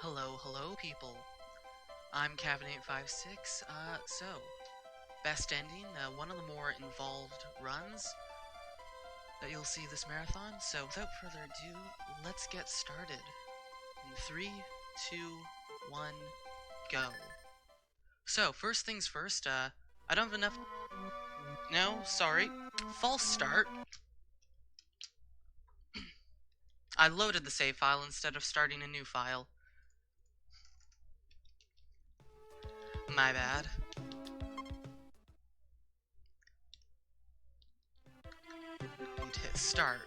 Hello people. I'm Cavin856. So, best ending, one of the more involved runs that you'll see this marathon. So, without further ado, let's get started. In 3, 2, 1, go. So, first things first, I don't have enough... No, sorry. False start. I loaded the save file instead of starting a new file. My bad. Need to hit start.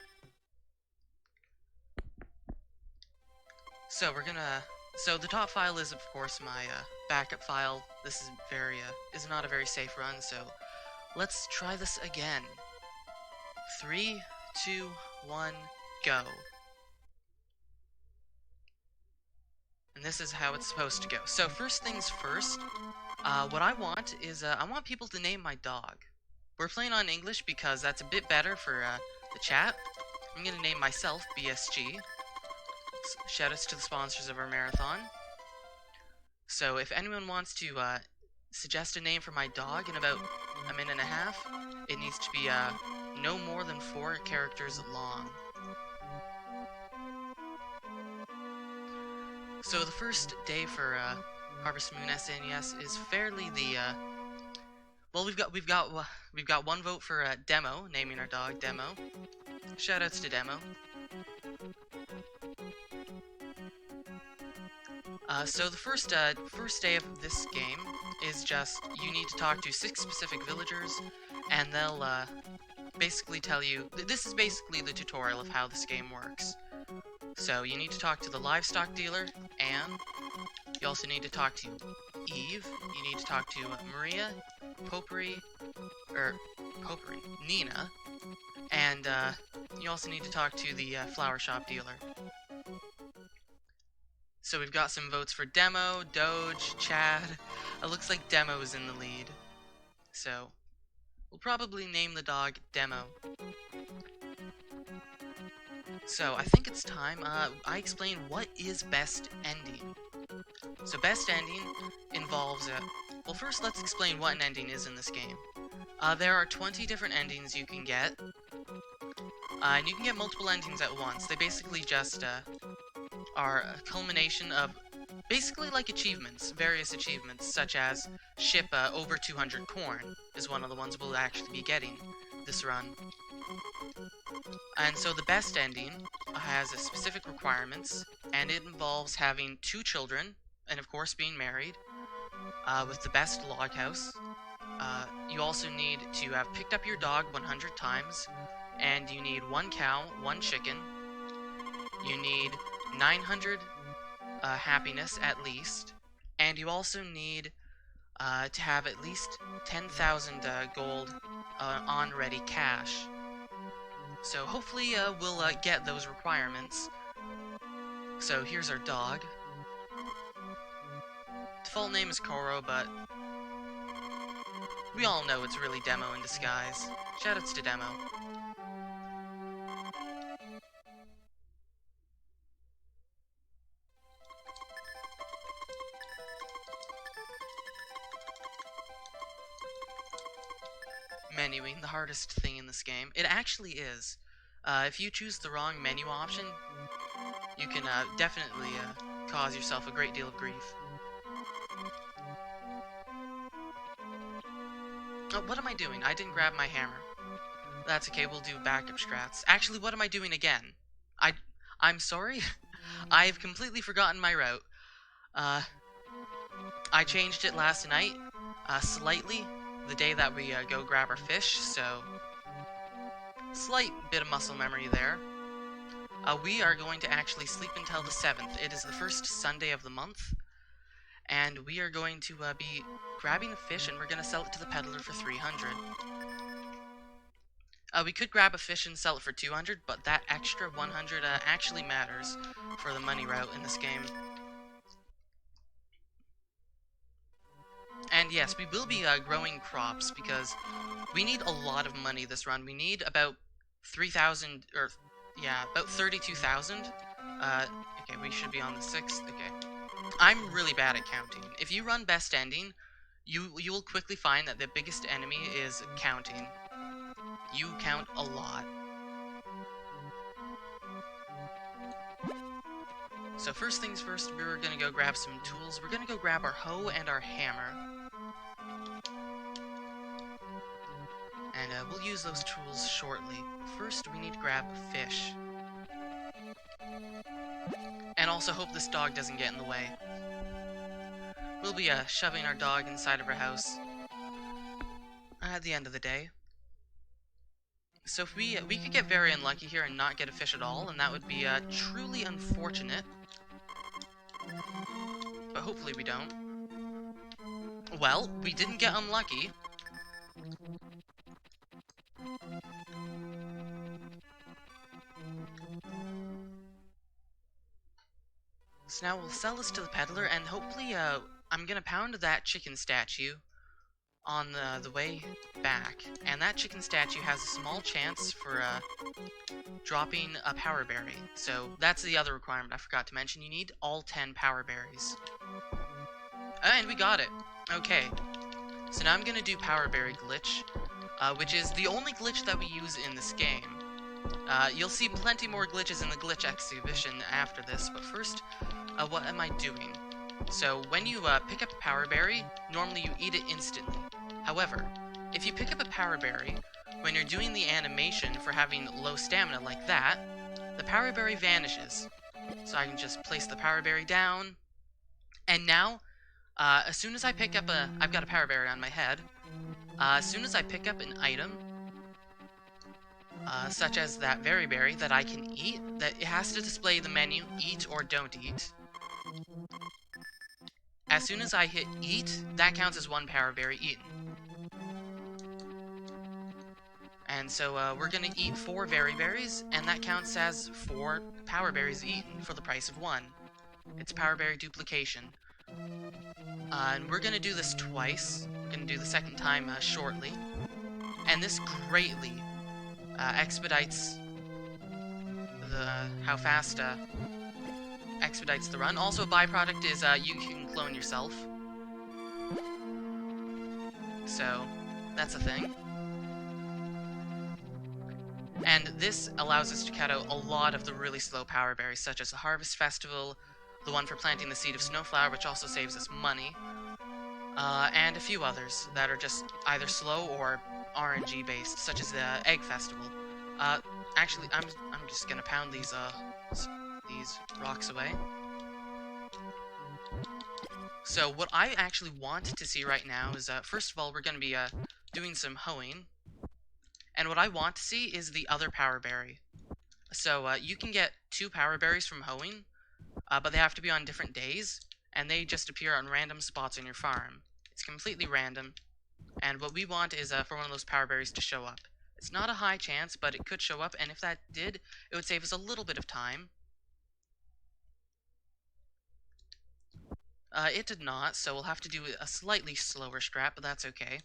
So so the top file is of course my backup file. This is not a very safe run, so let's try this again. 3, 2, 1, go. And this is how it's supposed to go. So first things first, what I want is, I want people to name my dog. We're playing on English because that's a bit better for the chat. I'm gonna name myself BSG. Shoutouts to the sponsors of our marathon. So if anyone wants to suggest a name for my dog in about a minute and a half, it needs to be no more than 4 characters long. So the first day for Harvest Moon SNES is fairly the well, we've got one vote for Demo, naming our dog Demo. Shoutouts to Demo. So the first day of this game is just you need to talk to 6 specific villagers, and they'll basically tell you. This is basically the tutorial of how this game works. So you need to talk to the livestock dealer, Anne. You also need to talk to Eve. You need to talk to Maria, Nina, and you also need to talk to the flower shop dealer. So we've got some votes for Demo, Doge, Chad. It looks like Demo's in the lead. So we'll probably name the dog Demo. So I think it's time I explain what is best ending. So best ending involves well, first let's explain what an ending is in this game. There are 20 different endings you can get. And you can get multiple endings at once. They basically just are a culmination of basically like achievements, various achievements, such as ship over 200 corn is one of the ones we'll actually be getting this run. And so the best ending has specific requirements, and it involves having 2 children, and of course being married, with the best log house. You also need to have picked up your dog 100 times, and you need 1 cow, 1 chicken. You need 900 happiness at least, and you also need to have at least 10,000 gold on ready cash. So hopefully we'll get those requirements. So here's our dog. Default name is Koro, but we all know it's really Demo in disguise. Shoutouts to Demo. Menuing, the hardest thing in this game. It actually is. If you choose the wrong menu option, you can definitely cause yourself a great deal of grief. Oh, what am I doing? I didn't grab my hammer. That's okay, we'll do backup strats. Actually, what am I doing again? I'm sorry? I've completely forgotten my route. I changed it last night, slightly, the day that we go grab our fish, so slight bit of muscle memory there. We are going to actually sleep until the 7th. It is the first Sunday of the month, and we are going to be grabbing a fish, and we're going to sell it to the peddler for 300. We could grab a fish and sell it for 200, but that extra 100 actually matters for the money route in this game. And yes, we will be growing crops because we need a lot of money this run. We need about 3,000, or yeah, about 32,000. Okay, we should be on the 6th. Okay. I'm really bad at counting. If you run best ending, you will quickly find that the biggest enemy is counting. You count a lot. So first things first, we're gonna go grab some tools. We're gonna go grab our hoe and our hammer. And we'll use those tools shortly. First, we need to grab fish. And also hope this dog doesn't get in the way. We'll be shoving our dog inside of our house at the end of the day. So if we could get very unlucky here and not get a fish at all, and that would be truly unfortunate. But hopefully we don't. Well, we didn't get unlucky. So now we'll sell this to the peddler, and hopefully I'm gonna pound that chicken statue on the way back. And that chicken statue has a small chance for dropping a power berry. So that's the other requirement I forgot to mention. You need all 10 power berries. And we got it. Okay. So now I'm gonna do power berry glitch, which is the only glitch that we use in this game. You'll see plenty more glitches in the glitch exhibition after this, but first, what am I doing? So when you pick up a power berry, normally you eat it instantly. However, if you pick up a power berry when you're doing the animation for having low stamina like that, the power berry vanishes. So I can just place the power berry down, and now, as soon as I pick up I've got a power berry on my head. As soon as I pick up an item, such as that very berry that I can eat, that it has to display the menu, eat or don't eat. As soon as I hit eat, that counts as 1 power berry eaten. And so we're gonna eat 4 very berries, and that counts as 4 power berries eaten for the price of 1. It's power berry duplication. And we're gonna do this twice. We're gonna do the second time shortly. And this greatly expedites how fast expedites the run. Also, a byproduct is you can clone yourself. So that's a thing. And this allows us to cut out a lot of the really slow power berries, such as the Harvest Festival, the one for planting the seed of Snowflower, which also saves us money, and a few others that are just either slow or RNG based, such as the Egg Festival. Actually, I'm just gonna pound these rocks away. So what I actually want to see right now is, first of all, we're gonna be doing some hoeing. And what I want to see is the other power berry. So you can get 2 power berries from hoeing, but they have to be on different days, and they just appear on random spots on your farm. It's completely random, and what we want is for one of those power berries to show up. It's not a high chance, but it could show up, and if that did, it would save us a little bit of time. It did not, so we'll have to do a slightly slower strat, but that's okay.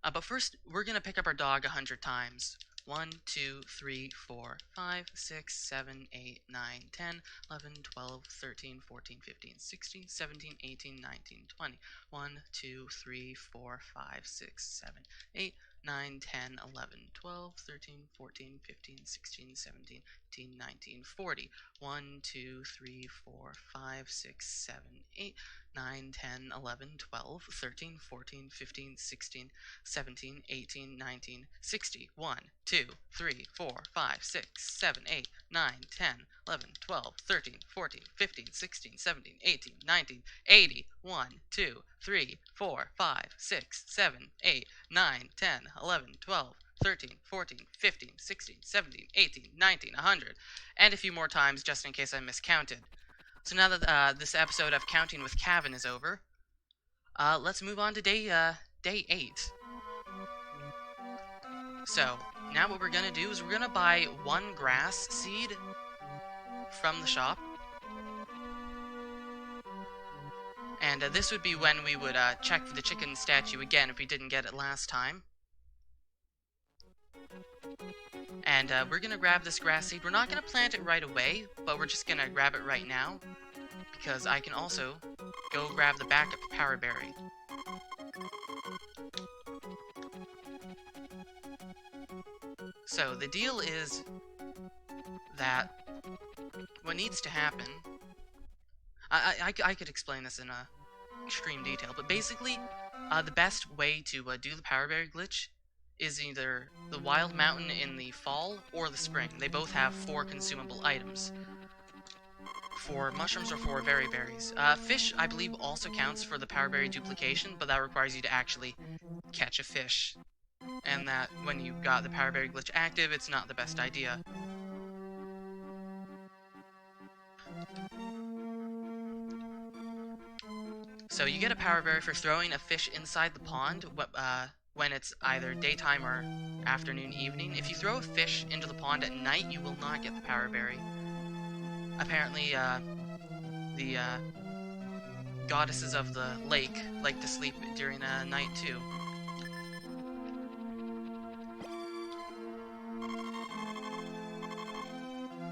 But first, we're gonna pick up our dog 100 times. 1, 2, 3, 4, 5, 6, 7, 8, 9, 10, 11, 12, 13, 14, 15, 16, 17, 18, 19, 20. 1, 2, 3, 4, 5, 6, 7, 8, 9, 10, 11, 12, 13, 14, 15, 16, 17, 18, 19, 40. 1, 2, 3, 4, 5, 6, 7, 8, 9, 10, 11, 12, 13, 14, 15, 16, 17, 18, 19, 60. 1, 2, 3, 4, 5, 6, 7, 8, 9, 10, 11, 12, 13, 14, 15, 16, 17, 18, 19, 80. 1, 2, 3, 4, 5, 6, 7, 8, 9, 10, 11, 12, 13, 14, 15, 16, 17, 18, 19, 100. And a few more times just in case I miscounted. So now that this episode of Counting with Cavin is over, let's move on to day 8. So, now what we're gonna do is we're gonna buy 1 grass seed from the shop. And this would be when we would check for the chicken statue again if we didn't get it last time. And we're gonna grab this grass seed. We're not gonna plant it right away, but we're just gonna grab it right now, because I can also go grab the backup power berry. So the deal is that what needs to happen... I could explain this in extreme detail, but basically, the best way to do the power berry glitch is either the wild mountain in the fall or the spring. They both have 4 consumable items. For mushrooms or for berry berries. Fish, I believe, also counts for the power berry duplication, but that requires you to actually catch a fish. And that, when you got the power berry glitch active, it's not the best idea. So you get a power berry for throwing a fish inside the pond when it's either daytime or afternoon, evening. If you throw a fish into the pond at night, you will not get the power berry. Apparently, the goddesses of the lake like to sleep during night too.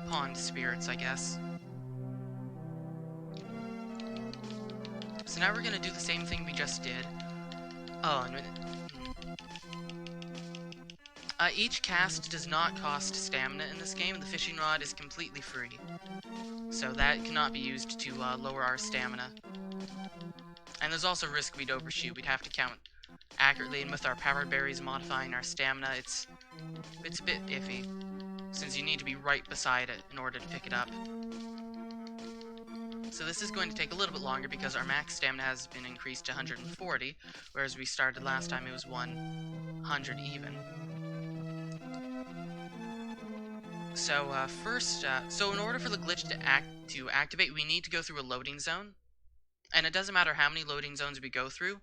Pond spirits, I guess. So now we're gonna do the same thing we just did. Oh, and each cast does not cost stamina in this game. The fishing rod is completely free, so that cannot be used to lower our stamina. And there's also risk we'd overshoot. We'd have to count accurately, and with our power berries modifying our stamina, it's a bit iffy, since you need to be right beside it in order to pick it up. So this is going to take a little bit longer because our max stamina has been increased to 140, whereas we started last time it was 100 even. So first, so in order for the glitch to activate, we need to go through a loading zone, and it doesn't matter how many loading zones we go through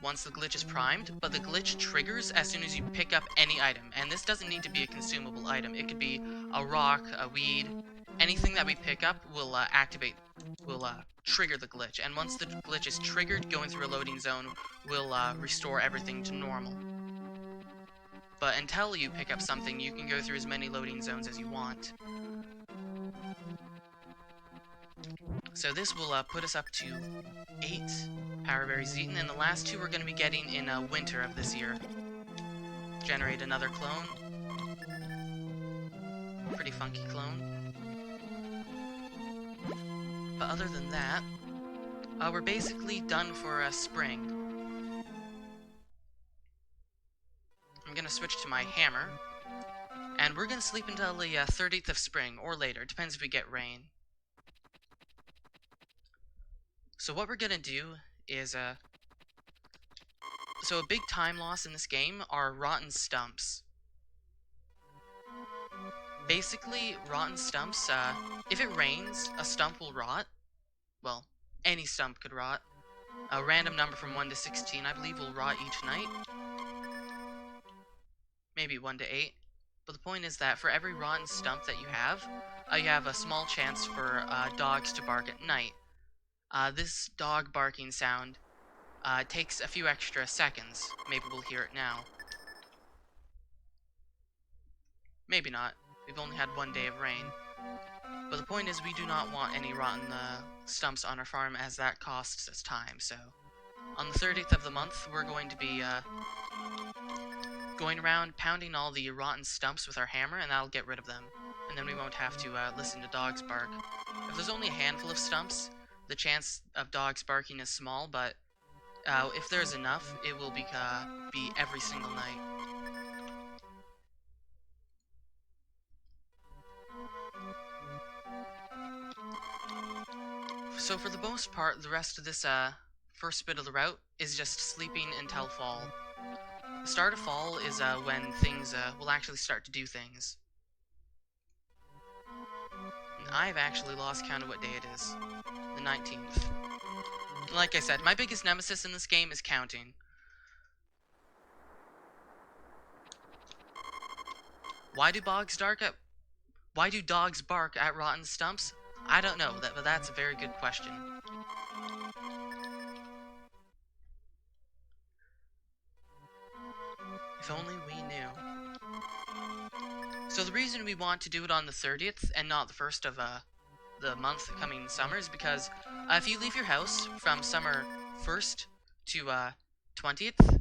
once the glitch is primed, but the glitch triggers as soon as you pick up any item, and this doesn't need to be a consumable item. It could be a rock, a weed, anything that we pick up will trigger the glitch, and once the glitch is triggered, going through a loading zone will restore everything to normal. But until you pick up something, you can go through as many loading zones as you want. So this will put us up to 8 power berries eaten, and the last 2 we're going to be getting in winter of this year. Generate another clone. Pretty funky clone. But other than that, we're basically done for spring. I'm going to switch to my hammer, and we're going to sleep until the 30th of spring, or later. Depends if we get rain. So what we're going to do is, so a big time loss in this game are rotten stumps. Basically, rotten stumps, if it rains, a stump will rot. Well, any stump could rot. A random number from 1 to 16, I believe, will rot each night. Maybe 1 to 8. But the point is that for every rotten stump that you have a small chance for dogs to bark at night. This dog barking sound takes a few extra seconds. Maybe we'll hear it now. Maybe not. We've only had 1 day of rain. But the point is we do not want any rotten stumps on our farm, as that costs us time. So on the 30th of the month, we're going to be going around pounding all the rotten stumps with our hammer, and that'll get rid of them. And then we won't have to listen to dogs bark. If there's only a handful of stumps, the chance of dogs barking is small, but if there's enough, it will be every single night. So for the most part, the rest of this first bit of the route is just sleeping until fall. The start of fall is when things will actually start to do things. And I've actually lost count of what day it is. The 19th. Like I said, my biggest nemesis in this game is counting. Why do dogs bark at rotten stumps? I don't know, but that's a very good question. If only we knew. So the reason we want to do it on the 30th and not the first of the month coming summer is because if you leave your house from summer 1st to 20th,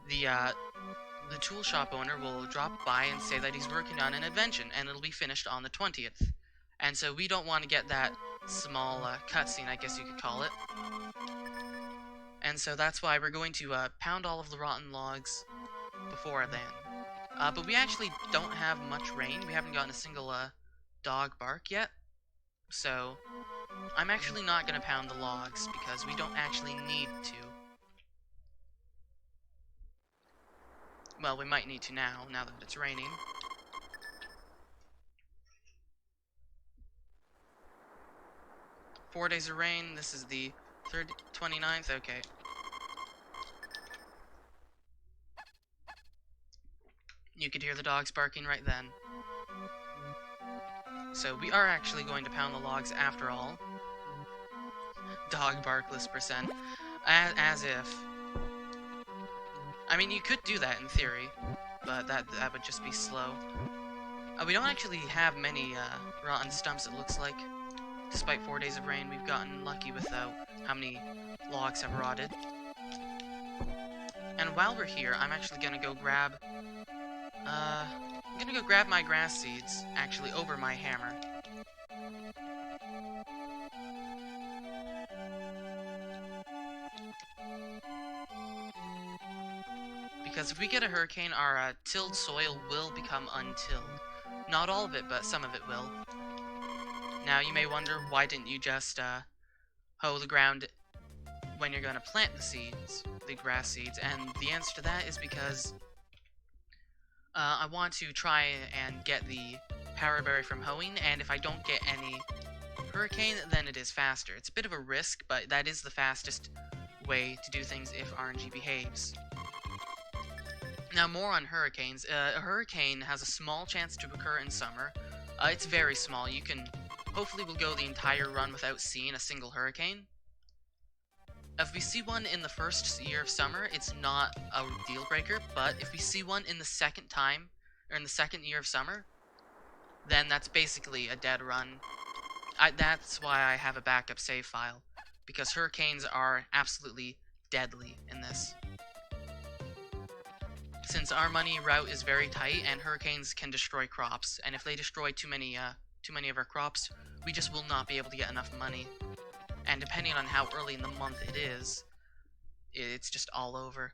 the tool shop owner will drop by and say that he's working on an invention and it'll be finished on the 20th. And so we don't want to get that small cutscene, I guess you could call it. And so that's why we're going to pound all of the rotten logs before then. But we actually don't have much rain. We haven't gotten a single dog bark yet. So I'm actually not going to pound the logs because we don't actually need to. Well, we might need to now that it's raining. Four days of rain. This is the 29th. Okay. You could hear the dogs barking right then. So we are actually going to pound the logs after all. Dog barkless %. As if. I mean, you could do that in theory, but that would just be slow. We don't actually have many rotten stumps, it looks like. Despite 4 days of rain, we've gotten lucky with how many logs have rotted. And while we're here, I'm actually gonna go grab... I'm gonna go grab my grass seeds, actually, over my hammer. Because if we get a hurricane, our tilled soil will become untilled. Not all of it, but some of it will. Now, you may wonder, why didn't you just hoe the ground when you're going to plant the seeds, the grass seeds? And the answer to that is because I want to try and get the power berry from hoeing, and if I don't get any hurricane, then it is faster. It's a bit of a risk, but that is the fastest way to do things if RNG behaves. Now, more on hurricanes. A hurricane has a small chance to occur in summer. It's very small. You can... Hopefully we'll go the entire run without seeing a single hurricane. If we see one in the first year of summer, it's not a deal breaker, but if we see one in the second time, or in the second year of summer, then that's basically a dead run. That's why I have a backup save file, because hurricanes are absolutely deadly in this. Since our money route is very tight, and hurricanes can destroy crops, and if they destroy too many of our crops, we just will not be able to get enough money. And depending on how early in the month it is, it's just all over.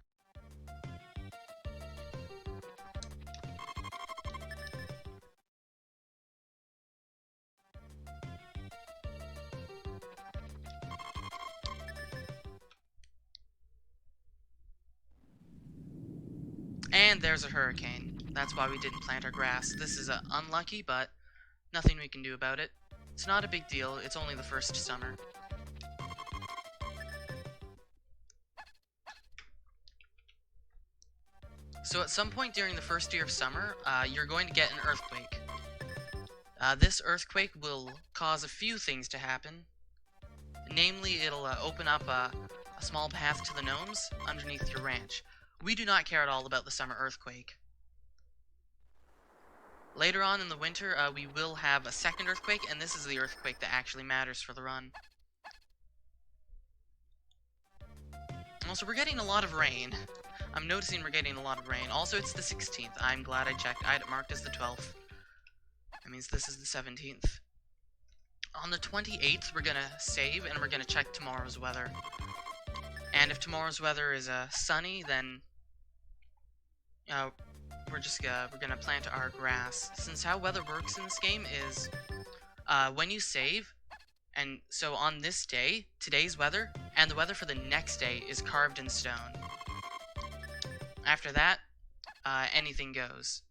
And there's a hurricane. That's why we didn't plant our grass. This is unlucky, but nothing we can do about it. It's not a big deal, it's only the first summer. So at some point during the first year of summer, you're going to get an earthquake. This earthquake will cause a few things to happen. Namely, it'll open up a small path to the gnomes underneath your ranch. We do not care at all about the summer earthquake. Later on in the winter, we will have a second earthquake, and this is the earthquake that actually matters for the run. Also, we're getting a lot of rain. I'm noticing we're getting a lot of rain. Also, it's the 16th. I'm glad I checked. I had it marked as the 12th. That means this is the 17th. On the 28th, we're gonna save, and we're gonna check tomorrow's weather. And if tomorrow's weather is sunny, then we're gonna plant our grass. Since how weather works in this game is when you save, and so on this day, today's weather, and the weather for the next day is carved in stone. After that, anything goes.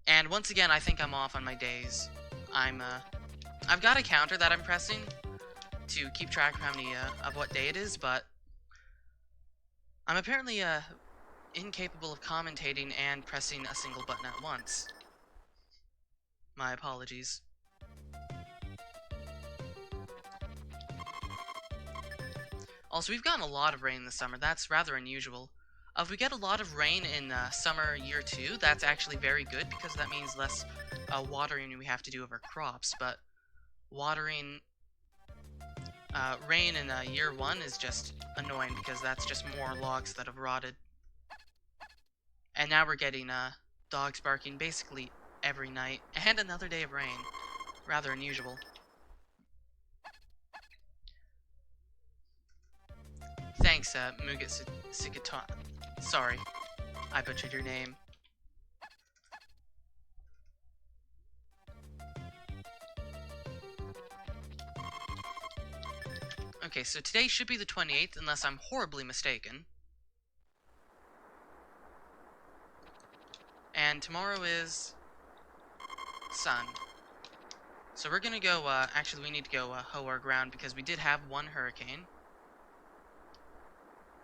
And once again, I think I'm off on my days. I've got a counter that I'm pressing to keep track of how many of what day it is, but I'm apparently incapable of commentating and pressing a single button at once. My apologies. Also, we've gotten a lot of rain this summer. That's rather unusual. If we get a lot of rain in summer year 2, that's actually very good because that means less watering we have to do of our crops. But watering rain in year 1 is just annoying because that's just more logs that have rotted. And now we're getting dogs barking basically every night, and another day of rain. Rather unusual. Thanks, Muget Sikatan. Sorry, I butchered your name. Okay, so today should be the 28th, unless I'm horribly mistaken. And tomorrow is sun. So we're gonna go, actually we need to go hoe our ground because we did have one hurricane.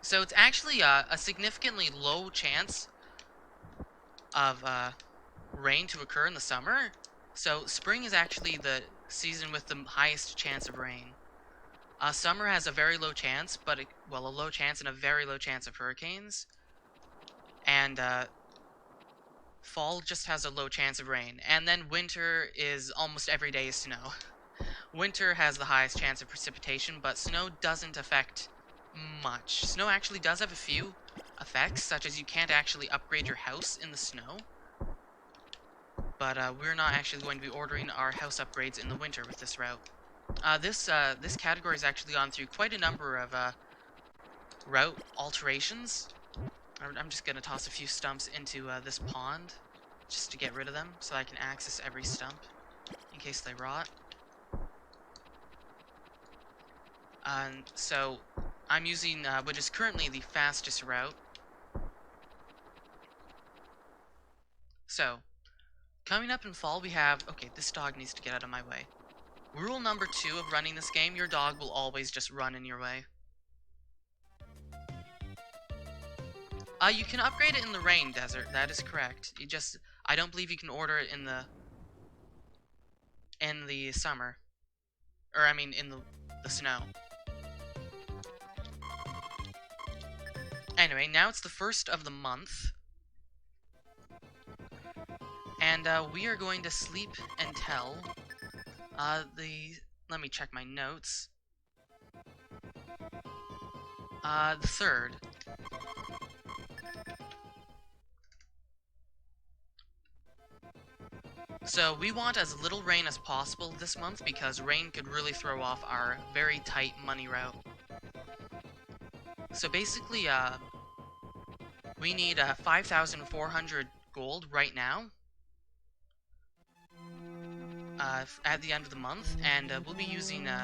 So it's actually a significantly low chance of rain to occur in the summer. So spring is actually the season with the highest chance of rain. Summer has a very low chance, but a low chance and a very low chance of hurricanes. And fall just has a low chance of rain. And then winter is almost every day is snow. Winter has the highest chance of precipitation, but snow doesn't affect much. Snow actually does have a few effects, such as you can't actually upgrade your house in the snow. But we're not actually going to be ordering our house upgrades in the winter with this route. This category has actually gone through quite a number of route alterations. I'm just going to toss a few stumps into this pond, just to get rid of them, so I can access every stump, in case they rot. So, I'm using what is currently the fastest route. So, coming up in fall we have... Okay, this dog needs to get out of my way. Rule number 2 of running this game, your dog will always just run in your way. You can upgrade it in the rain desert, that is correct. I don't believe you can order it in the summer. Or, I mean, in the snow. Anyway, now it's the 1st of the month. And, we are going to sleep until, let me check my notes. The 3rd. So we want as little rain as possible this month because rain could really throw off our very tight money route. So basically, we need 5,400 gold right now at the end of the month, and we'll be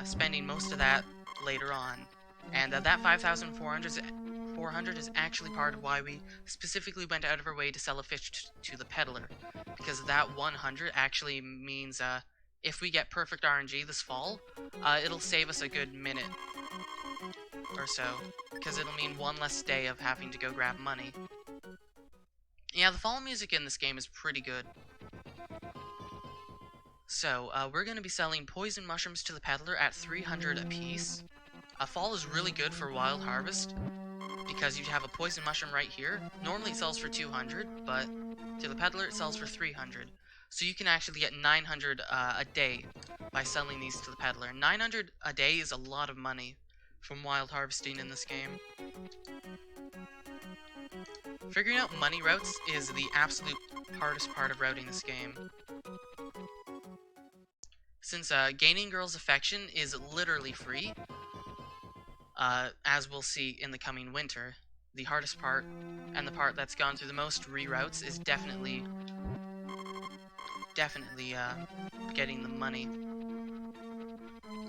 spending most of that later on. And that 5,400 is actually part of why we specifically went out of our way to sell a fish to the peddler. Because that 100 actually means if we get perfect RNG this fall, it'll save us a good minute or so. Because it'll mean one less day of having to go grab money. Yeah, the fall music in this game is pretty good. So, we're going to be selling poison mushrooms to the peddler at 300 apiece. Fall is really good for wild harvest, because you have a poison mushroom right here. Normally it sells for 200, but to the peddler it sells for 300. So you can actually get 900 a day by selling these to the peddler. 900 a day is a lot of money from wild harvesting in this game. Figuring out money routes is the absolute hardest part of routing this game. Since gaining girls' affection is literally free, as we'll see in the coming winter, the hardest part, and the part that's gone through the most reroutes, is definitely getting the money.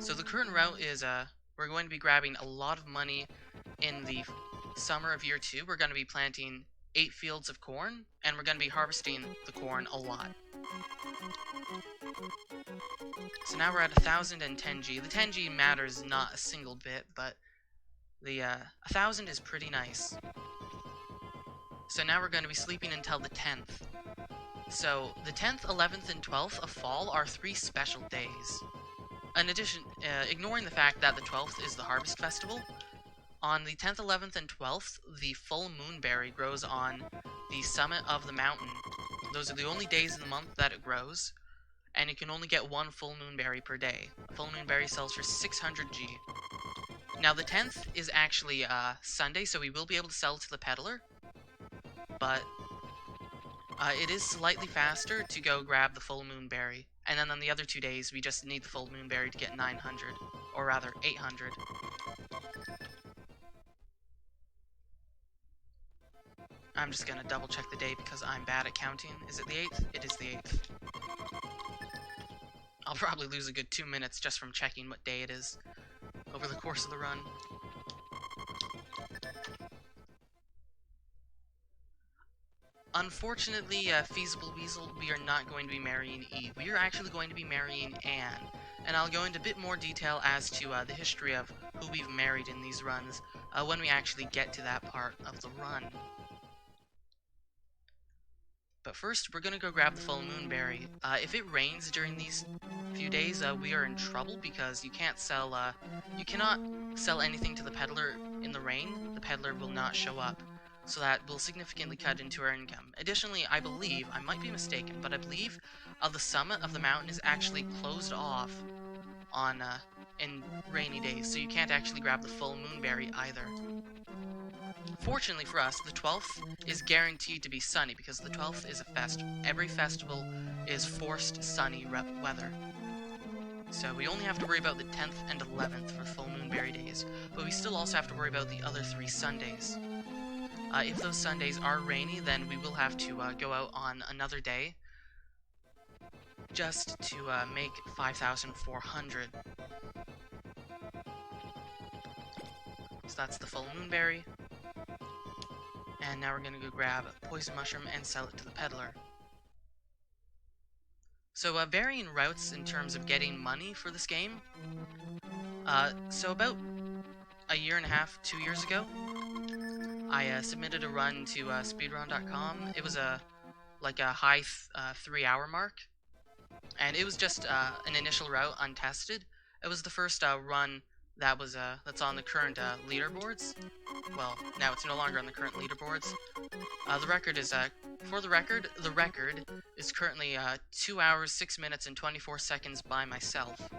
So the current route is, we're going to be grabbing a lot of money in the summer of year 2. We're going to be planting 8 fields of corn, and we're going to be harvesting the corn a lot. So now we're at 1,010G. The 10G matters not a single bit, but the 1,000 is pretty nice. So now we're going to be sleeping until the 10th. So the 10th, 11th, and 12th of fall are 3 special days. In addition, ignoring the fact that the 12th is the Harvest Festival, On the 10th, 11th, and 12th, the full moonberry grows on the summit of the mountain. Those are the only days in the month that it grows, and you can only get one full moonberry per day. A full moonberry sells for 600G. Now, the 10th is actually Sunday, so we will be able to sell it to the peddler, but it is slightly faster to go grab the full moonberry. And then on the other 2 days, we just need the full moonberry to get 900, or rather 800. I'm just gonna double check the day because I'm bad at counting. Is it the 8th? It is the 8th. I'll probably lose a good 2 minutes just from checking what day it is over the course of the run. Unfortunately, Feasible Weasel, we are not going to be marrying Eve. We are actually going to be marrying Anne. And I'll go into a bit more detail as to the history of who we've married in these runs when we actually get to that part of the run. But first, we're going to go grab the full moonberry. If it rains during these few days, we are in trouble because you cannot sell anything to the peddler in the rain. The peddler will not show up. So that will significantly cut into our income. Additionally, I believe, I might be mistaken, but I believe the summit of the mountain is actually closed off on in rainy days, so you can't actually grab the full moonberry either. Fortunately for us, the 12th is guaranteed to be sunny because the 12th is a festival. Every festival is forced sunny weather. So we only have to worry about the 10th and 11th for full moonberry days, but we still also have to worry about the other 3 Sundays. If those Sundays are rainy, then we will have to go out on another day just to make 5,400. So that's the full moonberry. And now we're going to go grab a poison mushroom and sell it to the peddler. So varying routes in terms of getting money for this game. So about a year and a half, 2 years ago, I submitted a run to speedrun.com. It was like a high 3-hour mark, and it was just an initial route untested. It was the first run that was that's on the current leaderboards. Well, now it's no longer on the current leaderboards. The record is for the record is currently 2 hours, 6 minutes, and 24 seconds by myself.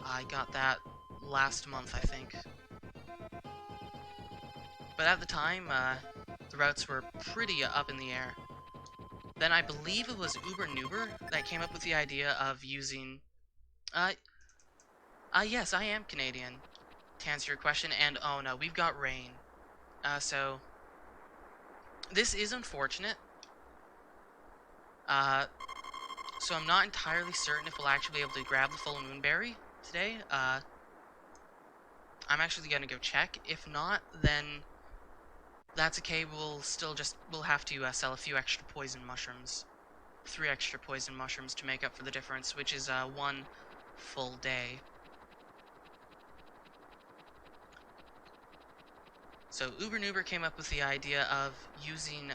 I got that last month, I think. But at the time, the routes were pretty up in the air. Then I believe it was Uber Nuber that came up with the idea of using... yes, I am Canadian, to answer your question, and oh no, we've got rain. So, this is unfortunate. So I'm not entirely certain if we'll actually be able to grab the full moonberry today. I'm actually gonna go check. If not, then... that's okay, we'll have to sell a few extra poison mushrooms. 3 extra poison mushrooms to make up for the difference, which is 1 full day. So Uber Nuber came up with the idea of using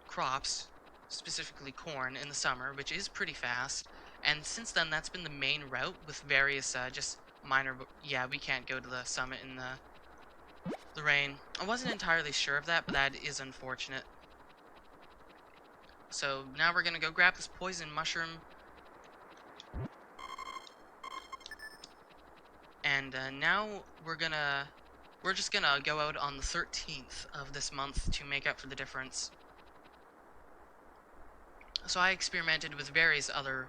crops, specifically corn, in the summer, which is pretty fast. And since then, that's been the main route with various just minor... yeah, we can't go to the summit in the rain. I wasn't entirely sure of that, but that is unfortunate. So now we're gonna go grab this poison mushroom. And now we're just gonna go out on the 13th of this month to make up for the difference. So I experimented with various other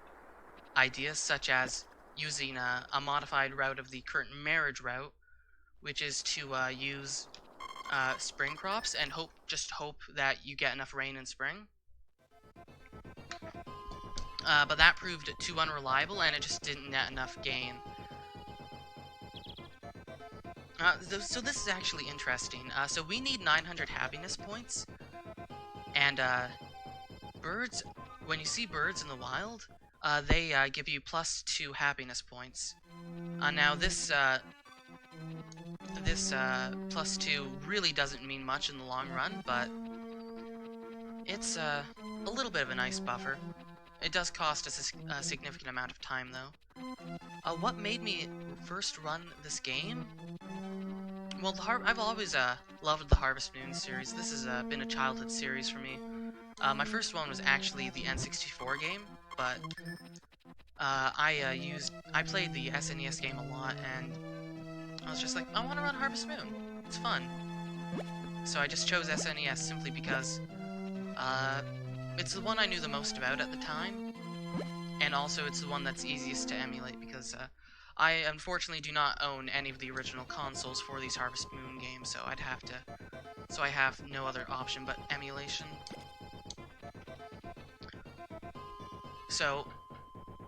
ideas, such as using a modified route of the current marriage route, which is to use spring crops and just hope that you get enough rain in spring. But that proved too unreliable, and it just didn't net enough gain. So this is actually interesting. So we need 900 happiness points, and birds, when you see birds in the wild, they give you +2 happiness points. Now this +2 really doesn't mean much in the long run, but it's a little bit of a nice buffer. It does cost us a significant amount of time, though. What made me first run this game? Well, I've always loved the Harvest Moon series. This has been a childhood series for me. My first one was actually the N64 game, but I played the SNES game a lot, and I was just like, I want to run Harvest Moon. It's fun. So I just chose SNES simply because it's the one I knew the most about at the time, and also it's the one that's easiest to emulate because I unfortunately do not own any of the original consoles for these Harvest Moon games, so I have no other option but emulation. So,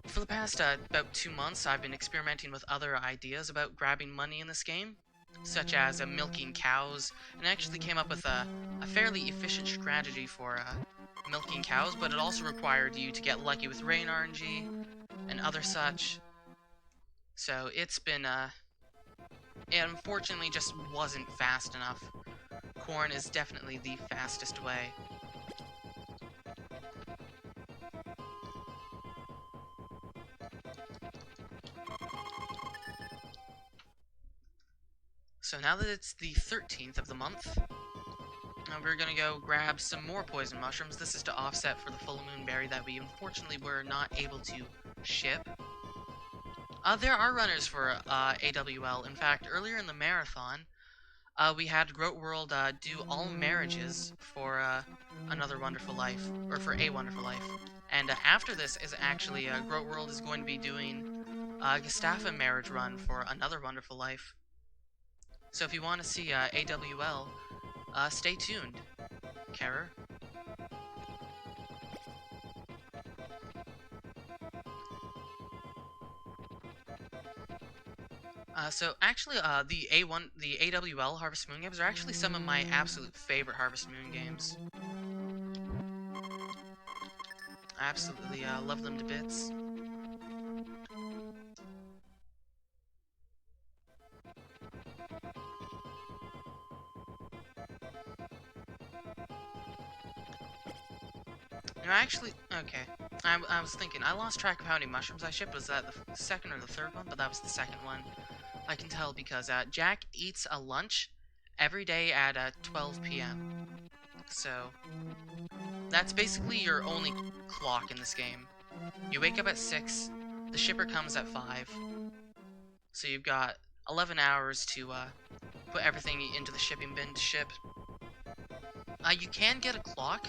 for the past about 2 months, I've been experimenting with other ideas about grabbing money in this game, such as milking cows, and I actually came up with a fairly efficient strategy for milking cows, but it also required you to get lucky with rain RNG and other such. So it's been, it unfortunately just wasn't fast enough. Corn is definitely the fastest way. So now that it's the 13th of the month, we're gonna go grab some more poison mushrooms. This is to offset for the full moon berry that we unfortunately were not able to ship. There are runners for AWL. In fact, earlier in the marathon, we had Groat World do all marriages for Another Wonderful Life, or for A Wonderful Life. And after this is actually, Groat World is going to be doing Gustafa marriage run for Another Wonderful Life. So if you want to see AWL, stay tuned, Carer. So actually, the AWL Harvest Moon games are actually some of my absolute favorite Harvest Moon games. I absolutely love them to bits. No, actually, okay. I was thinking, I lost track of how many mushrooms I shipped. Was that the second or the third one? But that was the second one. I can tell because Jack eats a lunch every day at 12 p.m. So, that's basically your only clock in this game. You wake up at 6, the shipper comes at 5. So you've got 11 hours to put everything into the shipping bin to ship. You can get a clock,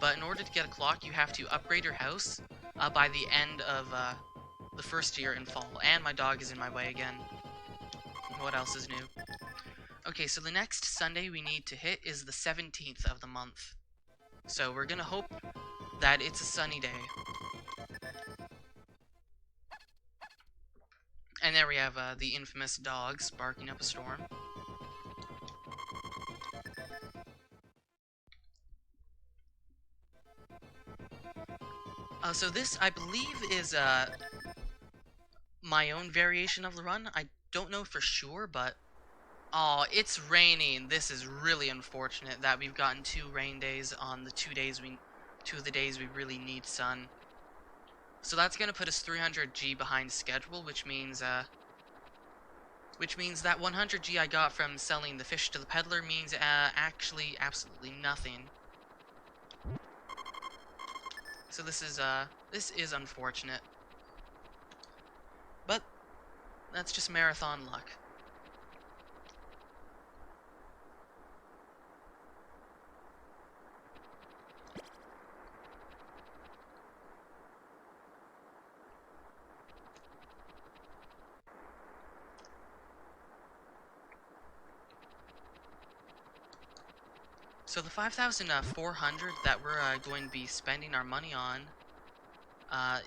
but in order to get a clock, you have to upgrade your house by the end of the first year in fall. And my dog is in my way again. What else is new? Okay, so the next Sunday we need to hit is the 17th of the month. So we're gonna hope that it's a sunny day. And there we have the infamous dogs barking up a storm. So this, I believe, is my own variation of the run. I don't know for sure, but oh, it's raining. This is really unfortunate that we've gotten 2 rain days on the 2 of the days we really need sun. So that's gonna put us 300 G behind schedule, which means that 100 G I got from selling the fish to the peddler means actually absolutely nothing. So this is unfortunate. But that's just marathon luck. So the 5,400 that we're going to be spending our money on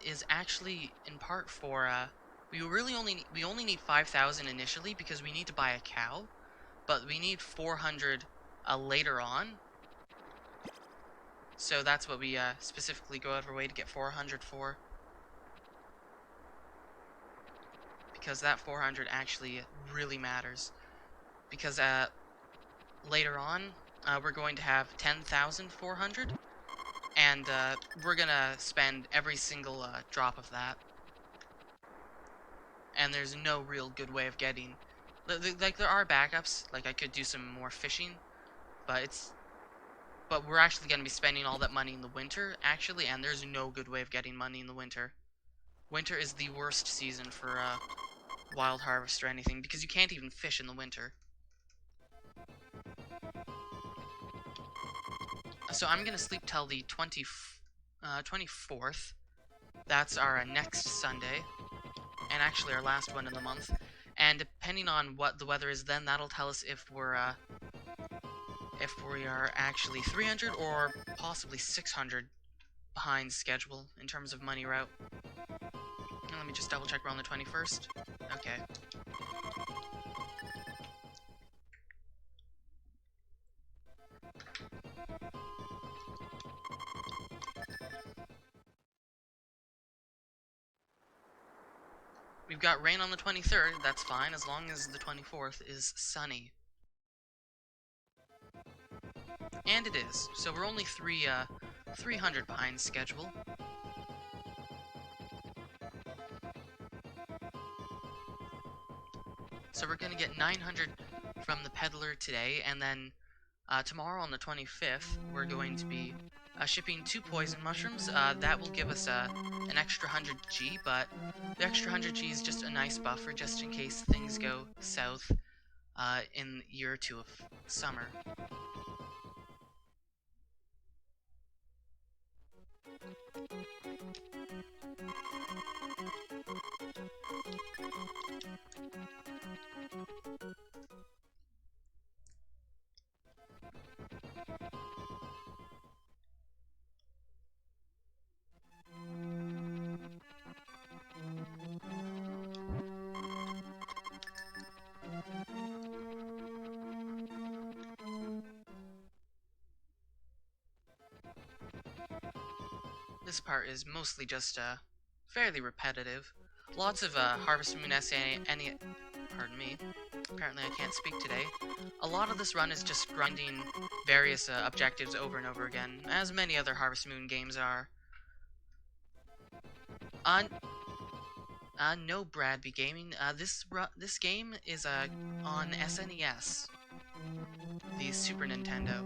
is actually in part for we only need 5,000 initially because we need to buy a cow, but we need 400 later on. So that's what we specifically go out of our way to get 400 for, because that 400 actually really matters. Because later on, we're going to have 10,400, and we're gonna spend every single drop of that. And there's no real good way of getting Like, there are backups. Like, I could do some more fishing, but we're actually going to be spending all that money in the winter, actually, and there's no good way of getting money in the winter. Winter is the worst season for wild harvest or anything, because you can't even fish in the winter. So I'm going to sleep till the 24th. That's our next Sunday, and actually our last one in the month. And depending on what the weather is then, that'll tell us if we are actually 300 or possibly 600 behind schedule in terms of money route. And let me just double check we're on the 21st. Okay. We've got rain on the 23rd, that's fine, as long as the 24th is sunny. And it is, so we're only 300 behind schedule. So we're gonna get 900 from the peddler today, and then tomorrow on the 25th, we're going to be shipping 2 poison mushrooms. That will give us an extra 100 G, but the extra 100 G is just a nice buffer, just in case things go south in year or two of summer. This part is mostly just fairly repetitive. Lots of Harvest Moon SA, pardon me, apparently I can't speak today. A lot of this run is just grinding various objectives over and over again, as many other Harvest Moon games are. No, Bradby Gaming. This game is on SNES, the Super Nintendo.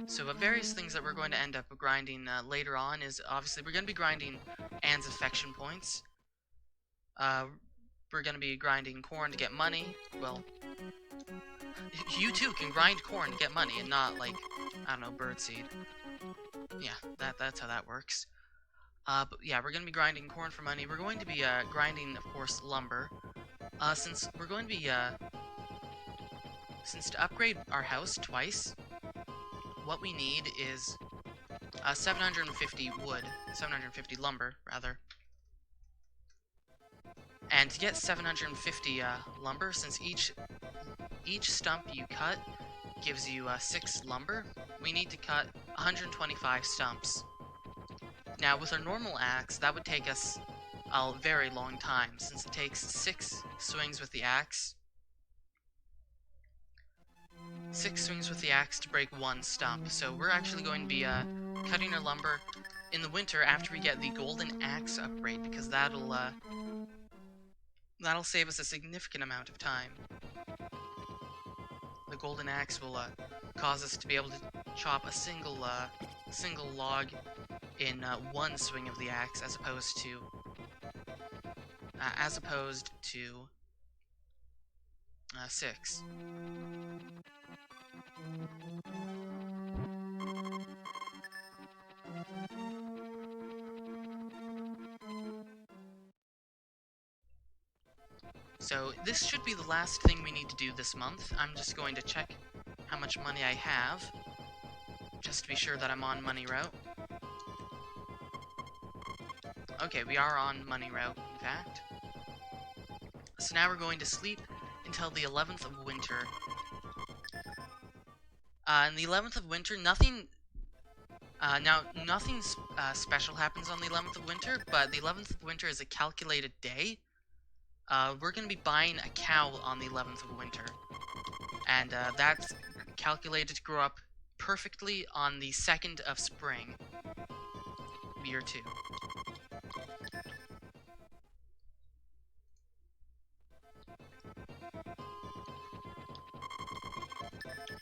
So various things that we're going to end up grinding later on is, obviously, we're going to be grinding Anne's affection points. We're going to be grinding corn to get money. Well, you too can grind corn to get money and not, like, I don't know, birdseed. Yeah, that's how that works. But yeah, we're going to be grinding corn for money. We're going to be grinding, of course, lumber. Since we're going to be, since to upgrade our house twice, what we need is 750 wood, 750 lumber, rather. And to get 750 lumber, since each stump you cut gives you 6 lumber, we need to cut 125 stumps. Now, with our normal axe, that would take us a very long time, since it takes 6 swings with the axe. 6 swings with the axe to break 1 stump. So we're actually going to be cutting our lumber in the winter after we get the golden axe upgrade, because that'll save us a significant amount of time. The golden axe will cause us to be able to chop a single log in 1 swing of the axe, as opposed to 6. So this should be the last thing we need to do this month. I'm just going to check how much money I have, just to be sure that I'm on money route. Okay, we are on money route, in fact. So now we're going to sleep until the 11th of winter. In the 11th of winter, nothing special happens on the 11th of winter, but the 11th of winter is a calculated day. We're going to be buying a cow on the 11th of winter, and that's calculated to grow up perfectly on the 2nd of spring, year 2.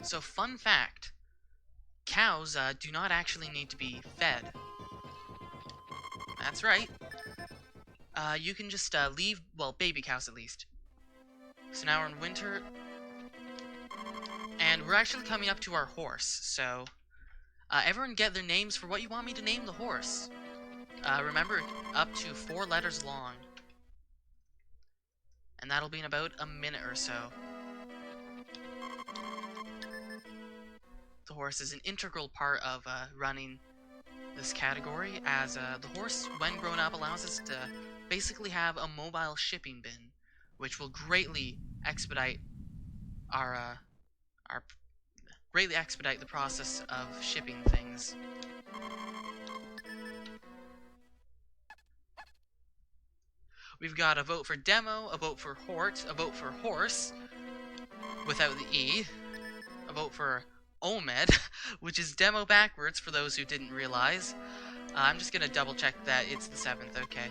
So, fun fact, cows do not actually need to be fed. That's right. You can just leave, well, baby cows at least. So now we're in winter, and we're actually coming up to our horse, so everyone get their names for what you want me to name the horse. Remember, up to 4 letters long. And that'll be in about a minute or so. The horse is an integral part of running this category, as the horse, when grown up, allows us to basically have a mobile shipping bin, which will greatly expedite the process of shipping things. We've got a vote for demo, a vote for hort, a vote for horse, without the E, a vote for OMED, which is demo backwards for those who didn't realize. I'm just gonna double check that it's the 7th, okay.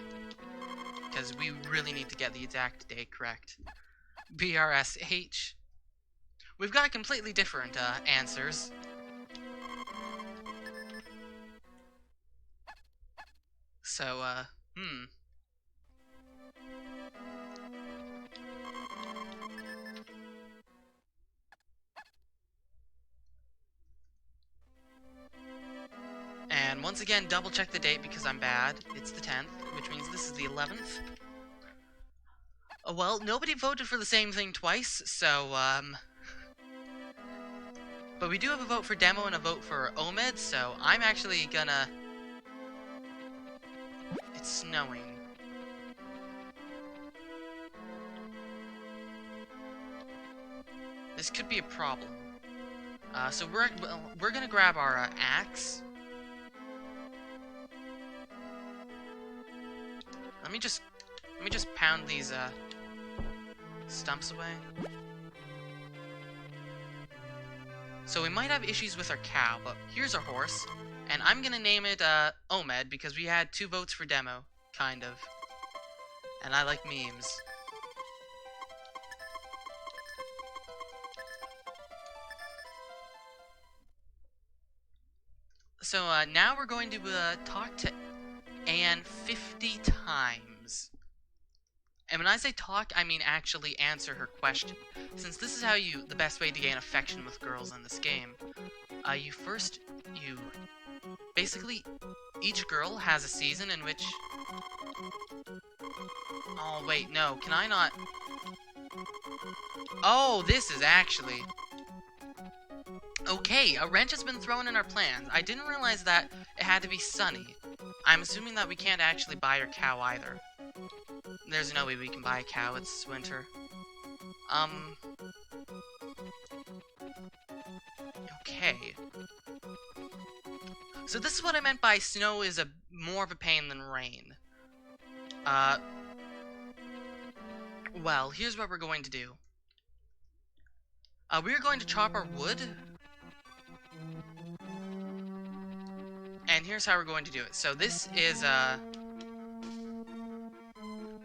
Because we really need to get the exact date correct. BRSH. We've got completely different answers. So, And once again, double check the date because I'm bad. It's the 10th, which means this is the 11th. Well, nobody voted for the same thing twice, so, but we do have a vote for demo and a vote for OMED, so I'm actually gonna... It's snowing. This could be a problem. So we're gonna grab our axe. Let me just pound these stumps away. So we might have issues with our cow, but here's our horse, and I'm gonna name it OMED because we had 2 votes for demo, kind of. And I like memes. So now we're going to talk to Anne 50 times. And when I say talk, I mean actually answer her question. Since this is how the best way to gain affection with girls in this game. Basically, each girl has a season in which... Oh, wait, no, can I not... Oh, this is actually... Okay, a wrench has been thrown in our plans. I didn't realize that it had to be sunny. I'm assuming that we can't actually buy our cow either. There's no way we can buy a cow, it's winter. Okay. So this is what I meant by snow is more of a pain than rain. Well, here's what we're going to do. We're going to chop our wood. And here's how we're going to do it. So this is,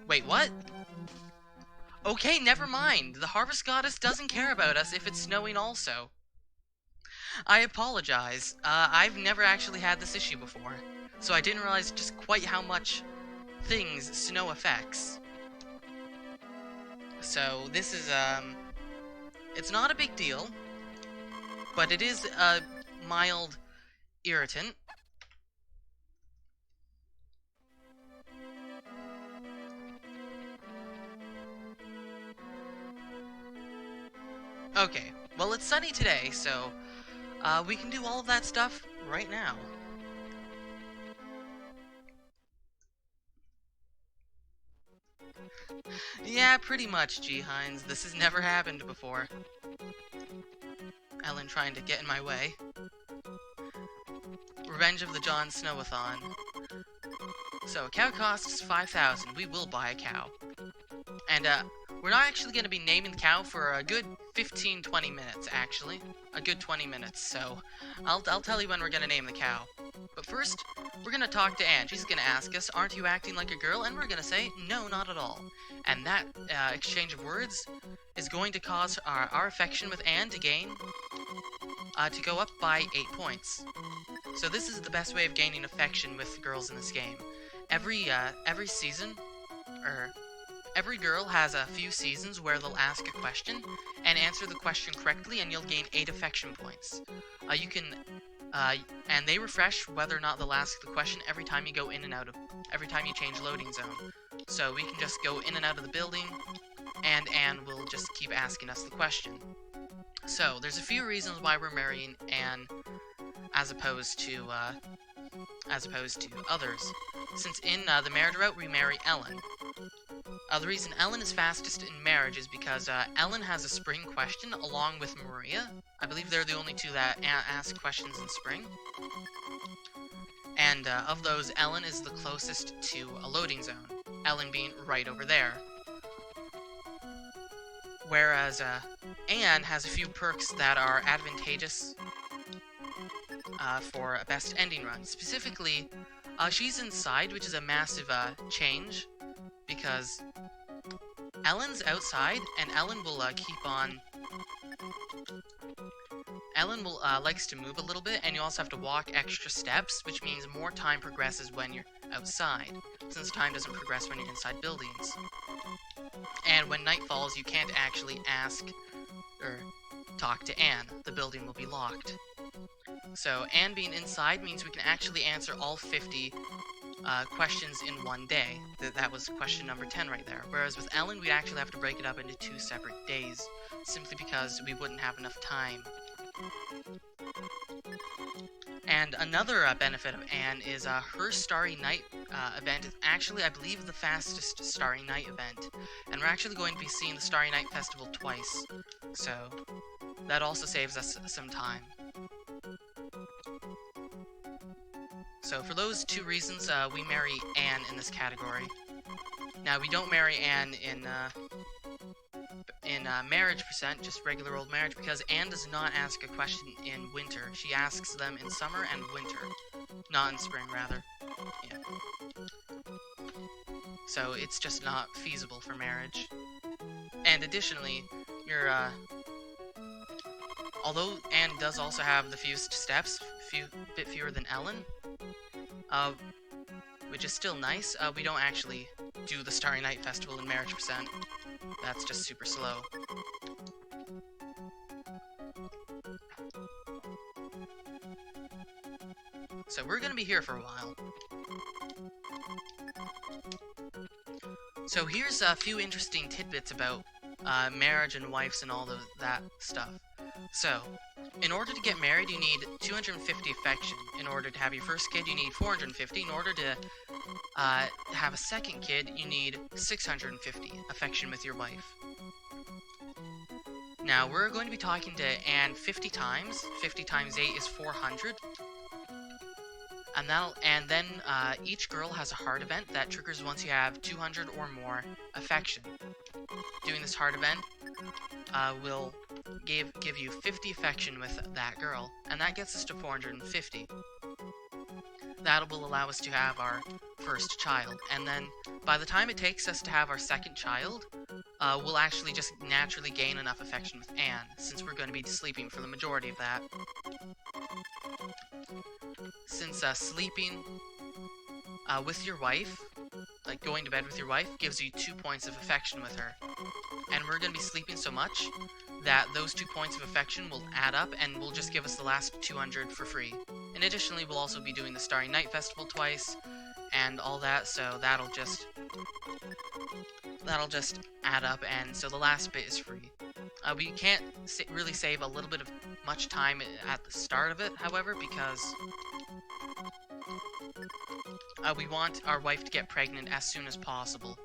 Wait, what? Okay, never mind. The Harvest Goddess doesn't care about us if it's snowing also. I apologize. I've never actually had this issue before, so I didn't realize just quite how much things snow affects. So this is, it's not a big deal, but it is a mild irritant. Okay, well it's sunny today, so we can do all of that stuff right now. Yeah, pretty much, G. Hines. This has never happened before. Ellen trying to get in my way. Revenge of the Jon Snowathon. So, a cow costs 5,000. We will buy a cow. And, we're not actually going to be naming the cow for a good 15-20 minutes, actually. A good 20 minutes, so I'll tell you when we're going to name the cow. But first, we're going to talk to Anne. She's going to ask us, aren't you acting like a girl? And we're going to say, no, not at all. And that exchange of words is going to cause our affection with Anne to gain to go up by 8 points. So this is the best way of gaining affection with girls in this game. Every season, or every girl has a few seasons where they'll ask a question and answer the question correctly, and you'll gain 8 affection points. And they refresh whether or not they'll ask the question every time you go in and out of, every time you change loading zone. So we can just go in and out of the building, and Anne will just keep asking us the question. So there's a few reasons why we're marrying Anne as opposed to others. Since in the marriage route we marry Ellen. The reason Ellen is fastest in marriage is because Ellen has a spring question along with Maria. I believe they're the only two that ask questions in spring. And of those, Ellen is the closest to a loading zone, Ellen being right over there. Whereas Anne has a few perks that are advantageous for a best ending run. Specifically, she's inside, which is a massive change, because Ellen's outside, and Ellen will keep on... Ellen will likes to move a little bit, and you also have to walk extra steps, which means more time progresses when you're outside, since time doesn't progress when you're inside buildings. And when night falls, you can't actually ask or talk to Anne. The building will be locked. So Anne being inside means we can actually answer all 50 questions in one day. That was question number 10 right there. Whereas with Ellen, we'd actually have to break it up into 2 separate days, simply because we wouldn't have enough time. And another benefit of Anne is her Starry Night event is actually, I believe, the fastest Starry Night event. And we're actually going to be seeing the Starry Night Festival twice, so that also saves us some time. So for those 2 reasons, we marry Anne in this category. Now, we don't marry Anne in marriage percent, just regular old marriage, because Anne does not ask a question in winter. She asks them in summer and winter. Not in spring, rather. Yeah. So it's just not feasible for marriage. And additionally, you're, although Anne does also have the fewest steps, bit fewer than Ellen, which is still nice, we don't actually do the Starry Night Festival in marriage percent. That's just super slow. So we're gonna be here for a while. So here's a few interesting tidbits about marriage and wives and all that stuff. So, in order to get married, you need 250 affection. In order to have your first kid, you need 450. In order to have a second kid, you need 650 affection with your wife. Now, we're going to be talking to Anne 50 times. 50 times 8 is 400. And then each girl has a heart event that triggers once you have 200 or more affection. Doing this heart event will give you 50 affection with that girl, and that gets us to 450. That will allow us to have our first child, and then by the time it takes us to have our second child, we'll actually just naturally gain enough affection with Anne, since we're going to be sleeping for the majority of that. Since sleeping with your wife, like going to bed with your wife, gives you 2 points of affection with her. And we're going to be sleeping so much that those 2 points of affection will add up and will just give us the last 200 for free. And additionally, we'll also be doing the Starry Night Festival twice and all that, so that'll just add up, and so the last bit is free. We can't really save a little bit of much time at the start of it, however, because we want our wife to get pregnant as soon as possible.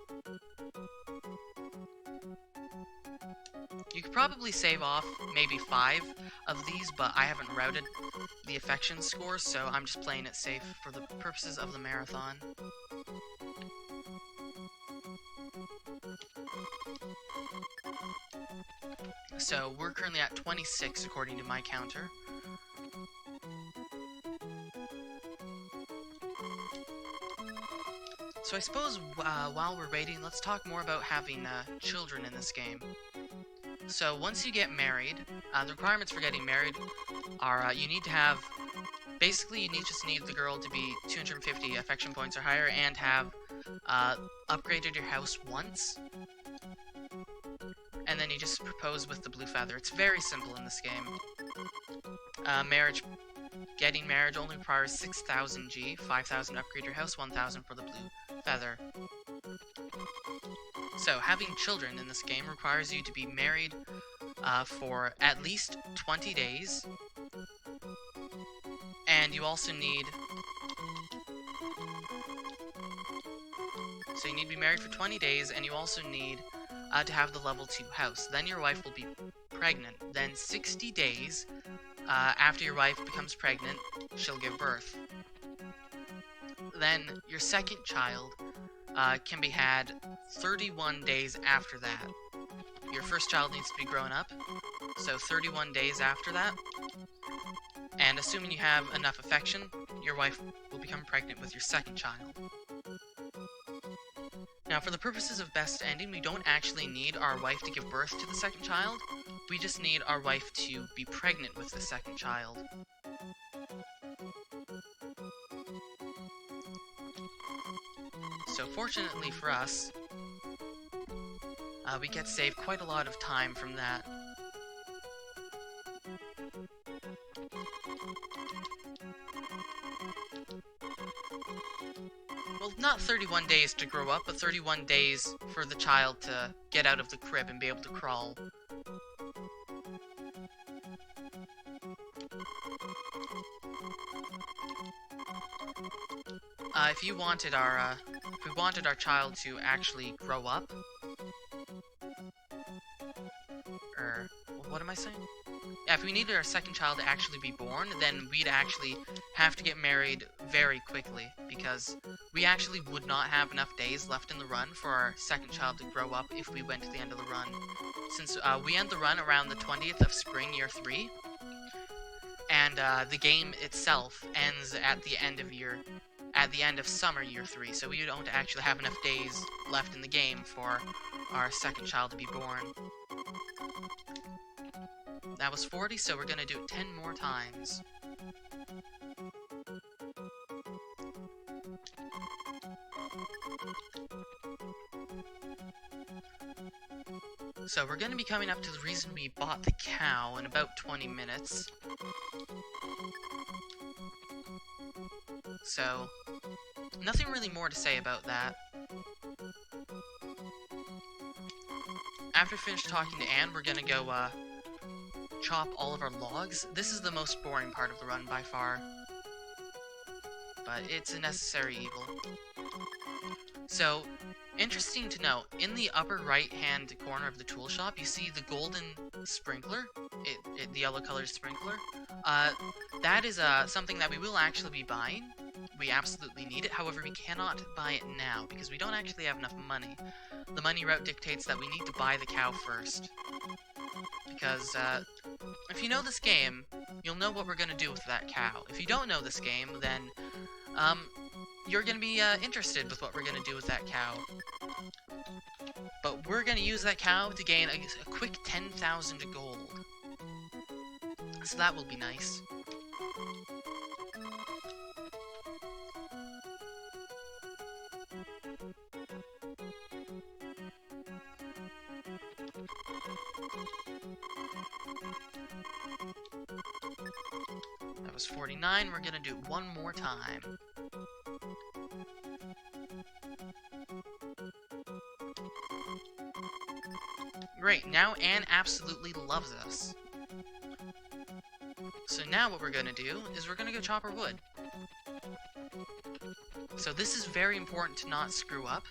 You could probably save off maybe 5 of these, but I haven't routed the affection scores, so I'm just playing it safe for the purposes of the marathon. So we're currently at 26 according to my counter. So I suppose while we're waiting, let's talk more about having children in this game. So once you get married, the requirements for getting married are you need to have, basically you just need the girl to be 250 affection points or higher and have upgraded your house once. And then you just propose with the blue feather. It's very simple in this game. Getting marriage only requires 6,000 G, 5,000 upgrade your house, 1,000 for the blue feather. So, having children in this game requires you to be married for at least 20 days. And you also need... So you need to be married for 20 days, and you also need to have the level 2 house. Then your wife will be pregnant. Then 60 days after your wife becomes pregnant, she'll give birth. Then your second child can be had 31 days after that. Your first child needs to be grown up, so 31 days after that. And assuming you have enough affection, your wife will become pregnant with your second child. Now, for the purposes of best ending, we don't actually need our wife to give birth to the second child. We just need our wife to be pregnant with the second child. So fortunately for us, we get to save quite a lot of time from that. Well, not 31 days to grow up, but 31 days for the child to get out of the crib and be able to crawl. If we wanted our child to actually grow up, what am I saying? Yeah, if we needed our second child to actually be born, then we'd actually have to get married very quickly, because we actually would not have enough days left in the run for our second child to grow up if we went to the end of the run. Since we end the run around the 20th of spring year 3, and the game itself ends at the end of summer year 3, so we don't actually have enough days left in the game for our second child to be born. That was 40, so we're gonna do it 10 more times. So we're gonna be coming up to the reason we bought the cow in about 20 minutes. So, nothing really more to say about that. After we finish talking to Anne, we're gonna go, chop all of our logs. This is the most boring part of the run by far, but it's a necessary evil. So, interesting to note, in the upper right-hand corner of the tool shop, you see the golden sprinkler, the yellow colored sprinkler. That is something that we will actually be buying. We absolutely need it, however we cannot buy it now, because we don't actually have enough money. The money route dictates that we need to buy the cow first. Because, if you know this game, you'll know what we're gonna do with that cow. If you don't know this game, then, you're gonna be, interested with what we're gonna do with that cow. But we're gonna use that cow to gain a quick 10,000 gold. So that will be nice. That was 49, we're gonna do it one more time. Great, now Anne absolutely loves us. So now what we're gonna do is we're gonna go chop our wood. So this is very important to not screw up.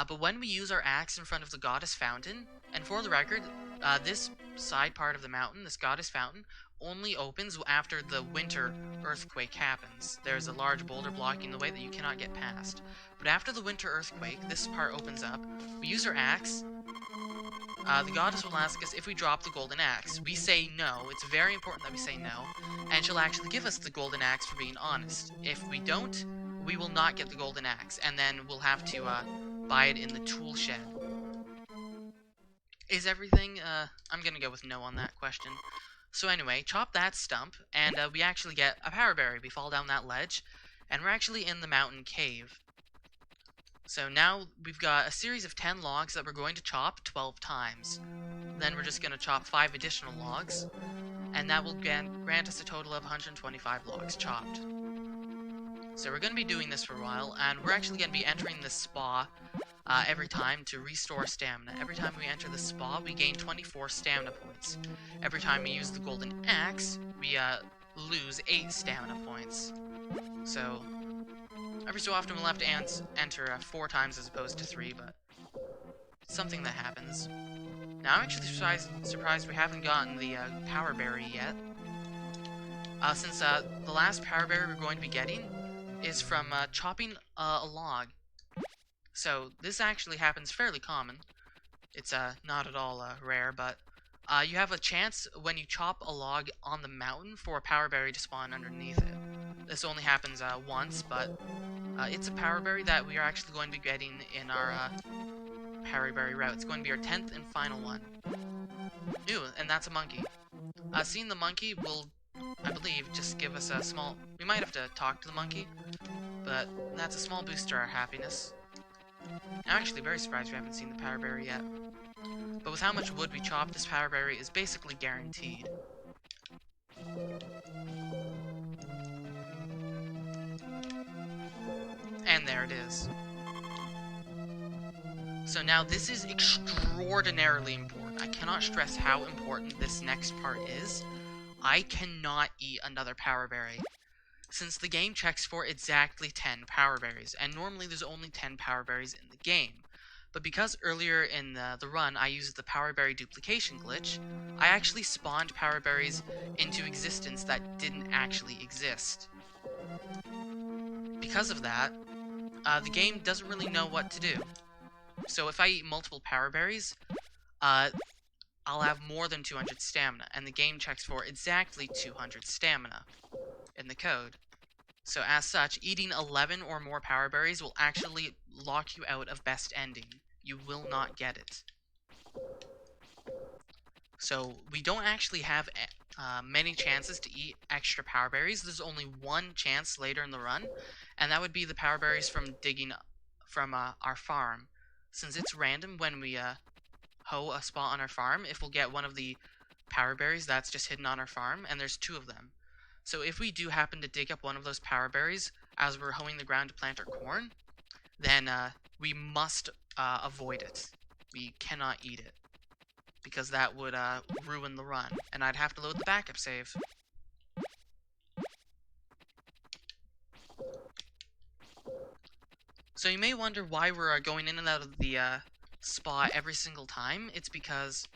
But when we use our axe in front of the goddess fountain, and for the record, this side part of the mountain, this goddess fountain, only opens after the winter earthquake happens. There's a large boulder blocking the way that you cannot get past. But after the winter earthquake, this part opens up. We use our axe. The goddess will ask us if we drop the golden axe. We say no. It's very important that we say no. And she'll actually give us the golden axe for being honest. If we don't, we will not get the golden axe. And then we'll have to buy it in the tool shed. Is everything, I'm gonna go with no on that question. So anyway, chop that stump, and we actually get a power berry. We fall down that ledge, and we're actually in the mountain cave. So now we've got a series of 10 logs that we're going to chop 12 times. Then we're just going to chop 5 additional logs, and that will grant us a total of 125 logs chopped. So we're going to be doing this for a while, and we're actually going to be entering this spa every time to restore stamina. Every time we enter the spa, we gain 24 stamina points. Every time we use the golden axe, we lose 8 stamina points. So every so often we'll have to enter 4 times as opposed to 3, but it's something that happens. Now I'm actually surprised we haven't gotten the power berry yet. Since the last power berry we're going to be getting is from chopping a log. So this actually happens fairly common. It's not at all rare, but you have a chance when you chop a log on the mountain for a power berry to spawn underneath it. This only happens once, but it's a power berry that we are actually going to be getting in our power berry route. It's going to be our 10th and final one. Ew, and that's a monkey. Seeing the monkey will, I believe, just give us a small... We might have to talk to the monkey, but that's a small boost to our happiness. I'm actually very surprised we haven't seen the power berry yet. But with how much wood we chop, this power berry is basically guaranteed. And there it is. So now this is extraordinarily important. I cannot stress how important this next part is. I cannot eat another power berry, since the game checks for exactly 10 power berries, and normally there's only 10 power berries in the game. But because earlier in the run I used the power berry duplication glitch, I actually spawned power berries into existence that didn't actually exist. Because of that, the game doesn't really know what to do. So if I eat multiple power berries, I'll have more than 200 stamina, and the game checks for exactly 200 stamina in the code. So as such, eating 11 or more power berries will actually lock you out of best ending. You will not get it. So we don't actually have many chances to eat extra power berries. There's only one chance later in the run, and that would be the power berries from digging from our farm. Since it's random when we hoe a spot on our farm, if we'll get one of the power berries that's just hidden on our farm, and there's 2 of them. So if we do happen to dig up one of those power berries as we're hoeing the ground to plant our corn, then we must avoid it. We cannot eat it, because that would ruin the run, and I'd have to load the backup save. So you may wonder why we're going in and out of the spa every single time. It's because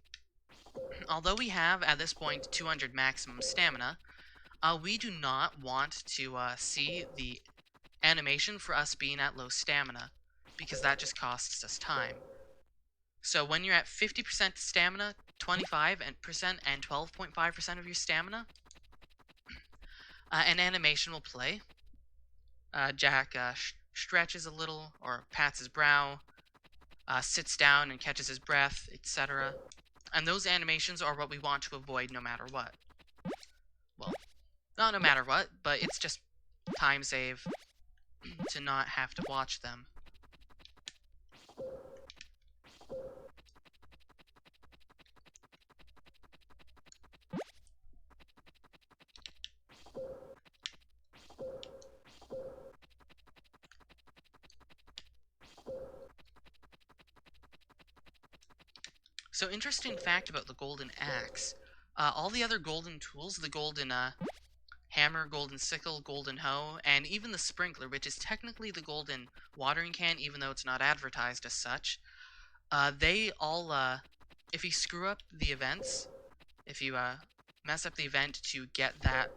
although we have at this point 200 maximum stamina, we do not want to see the animation for us being at low stamina, because that just costs us time. So when you're at 50% stamina, 25% and 12.5% of your stamina, an animation will play. Jack stretches a little, or pats his brow, sits down and catches his breath, etc. And those animations are what we want to avoid no matter what. Well, not no matter what, but it's just time save to not have to watch them. So, interesting fact about the golden axe. All the other golden tools, the golden hammer, golden sickle, golden hoe, and even the sprinkler, which is technically the golden watering can, even though it's not advertised as such, they all, if you screw up the events, if you mess up the event to get that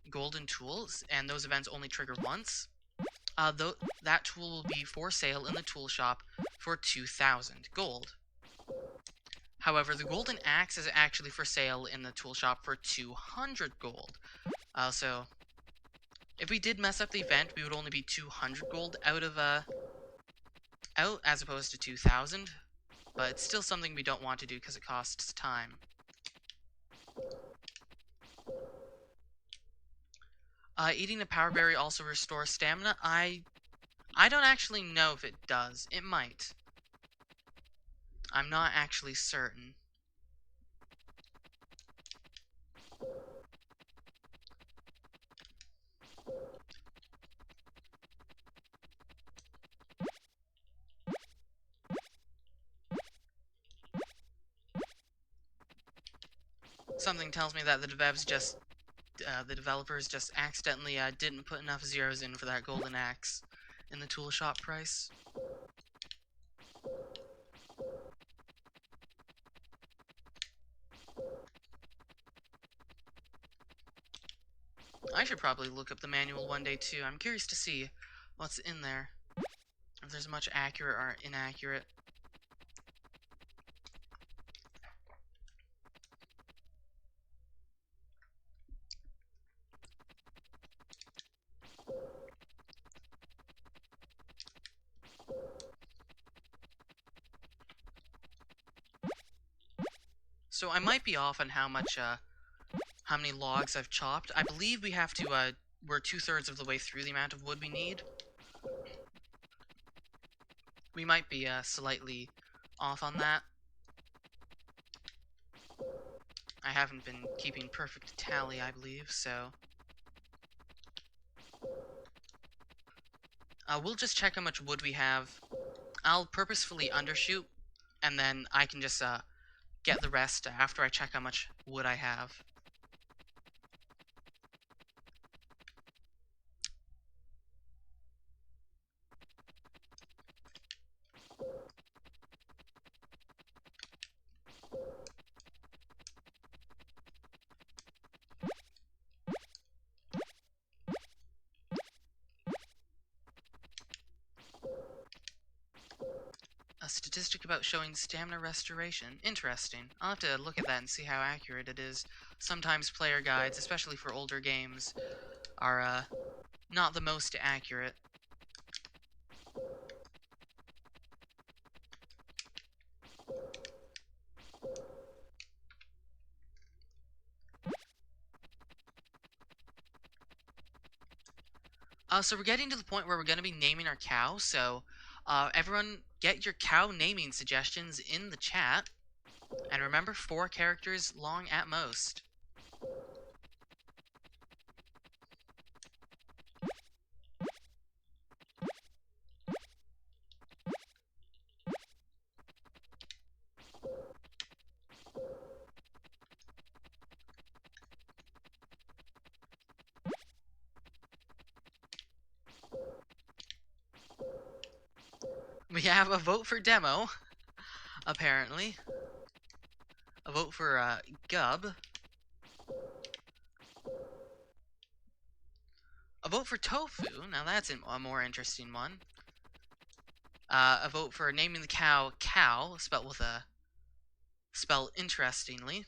golden tools, and those events only trigger once, that tool will be for sale in the tool shop for 2,000 gold. However, the golden axe is actually for sale in the tool shop for 200 gold. So, if we did mess up the event, we would only be 200 gold out as opposed to 2,000. but it's still something we don't want to do because it costs time. Eating a power berry also restores stamina. I don't actually know if it does. It might. I'm not actually certain. Something tells me that the developers just accidentally didn't put enough zeros in for that golden axe in the tool shop price. I should probably look up the manual one day too. I'm curious to see what's in there. If there's much accurate or inaccurate. So I might be off on how many logs I've chopped. I believe we have to, we're 2/3 of the way through the amount of wood we need. We might be, slightly off on that. I haven't been keeping perfect tally, I believe, so... we'll just check how much wood we have. I'll purposefully undershoot, and then I can just, get the rest after I check how much wood I have. A statistic about showing stamina restoration. Interesting. I'll have to look at that and see how accurate it is. Sometimes player guides, especially for older games, are, not the most accurate. So we're getting to the point where we're going to be naming our cow, so everyone get your cow naming suggestions in the chat. And remember, 4 characters long at most. We have a vote for demo, apparently. A vote for Gub. A vote for Tofu. Now that's a more interesting one. A vote for naming the cow Cow, spelled interestingly.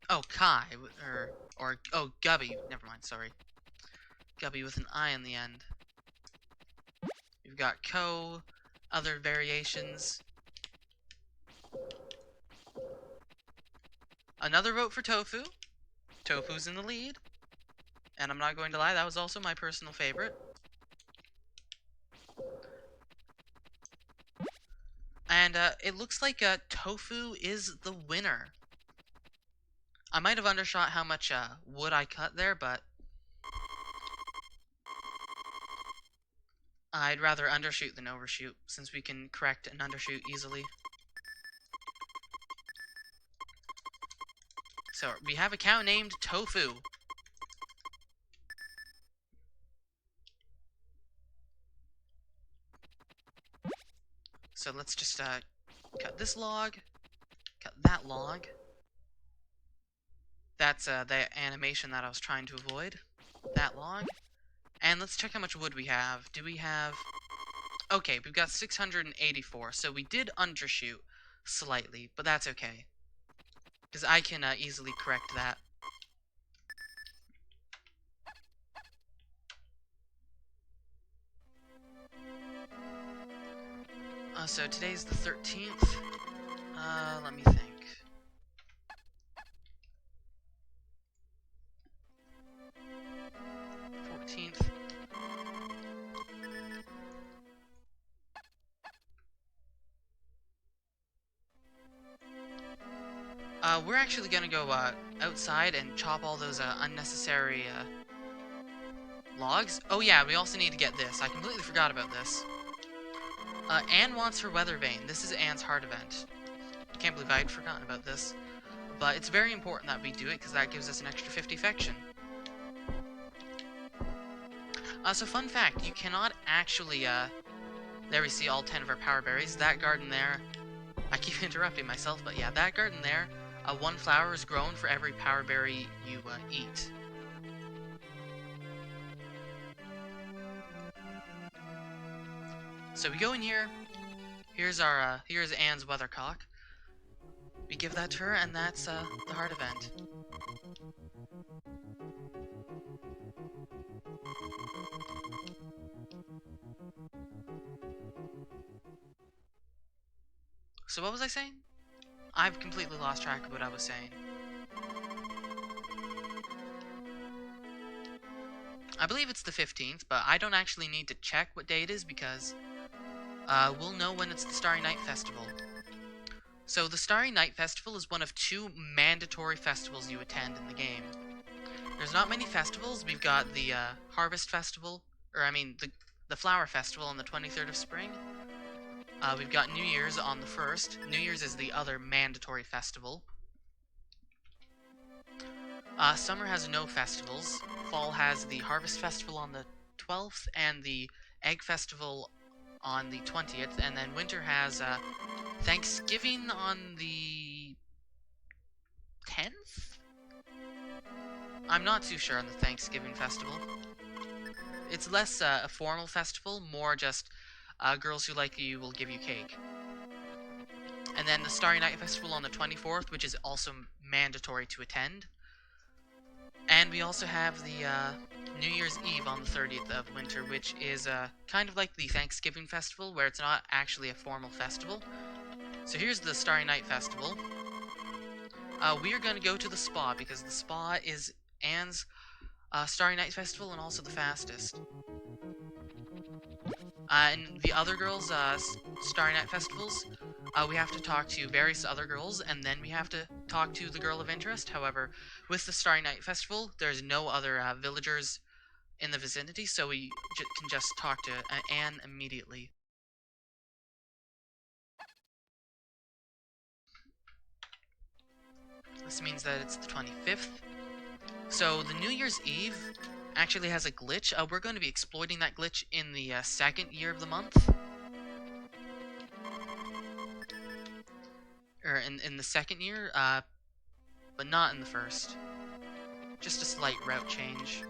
Oh, Kai, or Gubby. Never mind, sorry. Gubby with an I in the end. We've got Ko, other variations. Another vote for Tofu. Tofu's in the lead. And I'm not going to lie, that was also my personal favorite. And it looks like Tofu is the winner. I might have undershot how much wood I cut there, but I'd rather undershoot than overshoot, since we can correct an undershoot easily. So, we have a cow named Tofu. So let's just cut this log, cut that log. That's the animation that I was trying to avoid. That log. And let's check how much wood we have. Do we have... Okay, we've got 684, so we did undershoot. slightly, but that's okay. Because I can easily correct that. So today's the 13th. Let me think. 14th. We're actually gonna go outside and chop all those unnecessary logs. Oh yeah, we also need to get this. I completely forgot about this. Anne wants her weather vane. This is Anne's heart event. I can't believe I had forgotten about this. But it's very important that we do it, because that gives us an extra 50 affection. So fun fact, you cannot actually, there we see all 10 of our power berries. That garden there, I keep interrupting myself, but yeah, that garden there, one flower is grown for every power berry you eat. So we go in here. Here's Anne's weathercock. We give that to her, and that's the heart event. So what was I saying? I've completely lost track of what I was saying. I believe it's the 15th, but I don't actually need to check what day it is because we'll know when it's the Starry Night Festival. So the Starry Night Festival is one of 2 mandatory festivals you attend in the game. There's not many festivals. We've got the Harvest Festival, or I mean the Flower Festival on the 23rd of spring. We've got New Year's on the 1st. New Year's is the other mandatory festival. Summer has no festivals. Fall has the Harvest Festival on the 12th and the Egg Festival on the 20th. And then winter has Thanksgiving on the 10th? I'm not too sure on the Thanksgiving Festival. It's less a formal festival, more just girls who like you will give you cake. And then the Starry Night Festival on the 24th, which is also mandatory to attend. And we also have the New Year's Eve on the 30th of winter, which is kind of like the Thanksgiving Festival, where it's not actually a formal festival. So here's the Starry Night Festival. We are going to go to the spa, because the spa is Anne's Starry Night Festival and also the fastest. And the other girls' Starry Night Festivals, we have to talk to various other girls, and then we have to talk to the girl of interest. However, with the Starry Night Festival, there's no other villagers in the vicinity, so we can just talk to Anne immediately. This means that it's the 25th. So the New Year's Eve actually has a glitch. We're going to be exploiting that glitch in the second year of the month. Or in the second year, but not in the first. Just a slight route change.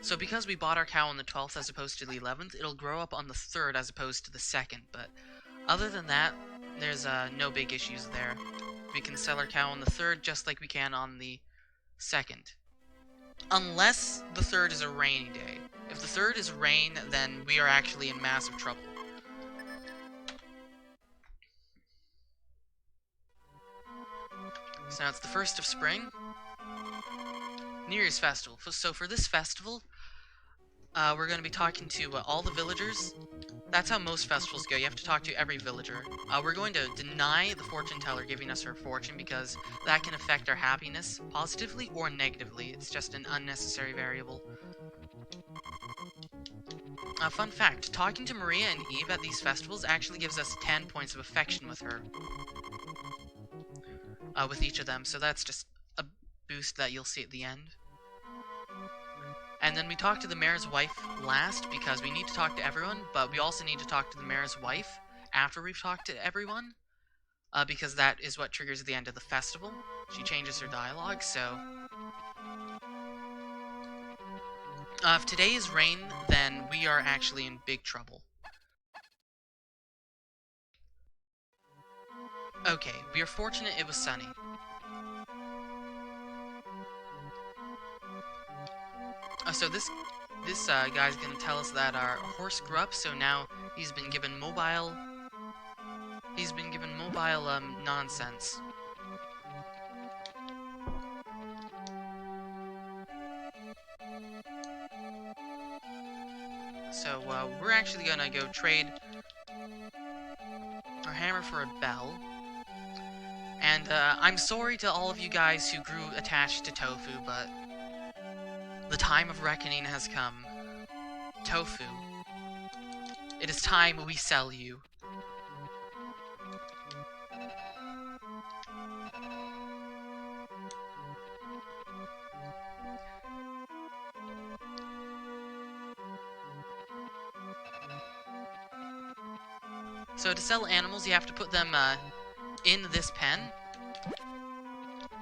So because we bought our cow on the 12th as opposed to the 11th, it'll grow up on the 3rd as opposed to the 2nd, but other than that, there's no big issues there. We can sell our cow on the 3rd just like we can on the 2nd. Unless the 3rd is a rainy day. If the 3rd is rain, then we are actually in massive trouble. So now it's the 1st of spring. New Year's Festival. So for this festival, we're going to be talking to all the villagers. That's how most festivals go. You have to talk to every villager. We're going to deny the fortune teller giving us her fortune because that can affect our happiness positively or negatively. It's just an unnecessary variable. Fun fact, talking to Maria and Eve at these festivals actually gives us 10 points of affection with her. With each of them, so that's just a boost that you'll see at the end. And then we talk to the mayor's wife last, because we need to talk to everyone, but we also need to talk to the mayor's wife after we've talked to everyone, because that is what triggers the end of the festival. She changes her dialogue, so... If today is rain, then we are actually in big trouble. Okay, we are fortunate it was sunny. So this guy's gonna tell us that our horse grew up, so now he's been given mobile. He's been given mobile nonsense. So we're actually gonna go trade our hammer for a bell. And I'm sorry to all of you guys who grew attached to tofu, but the time of reckoning has come. Tofu. It is time we sell you. So to sell animals, you have to put them in this pen.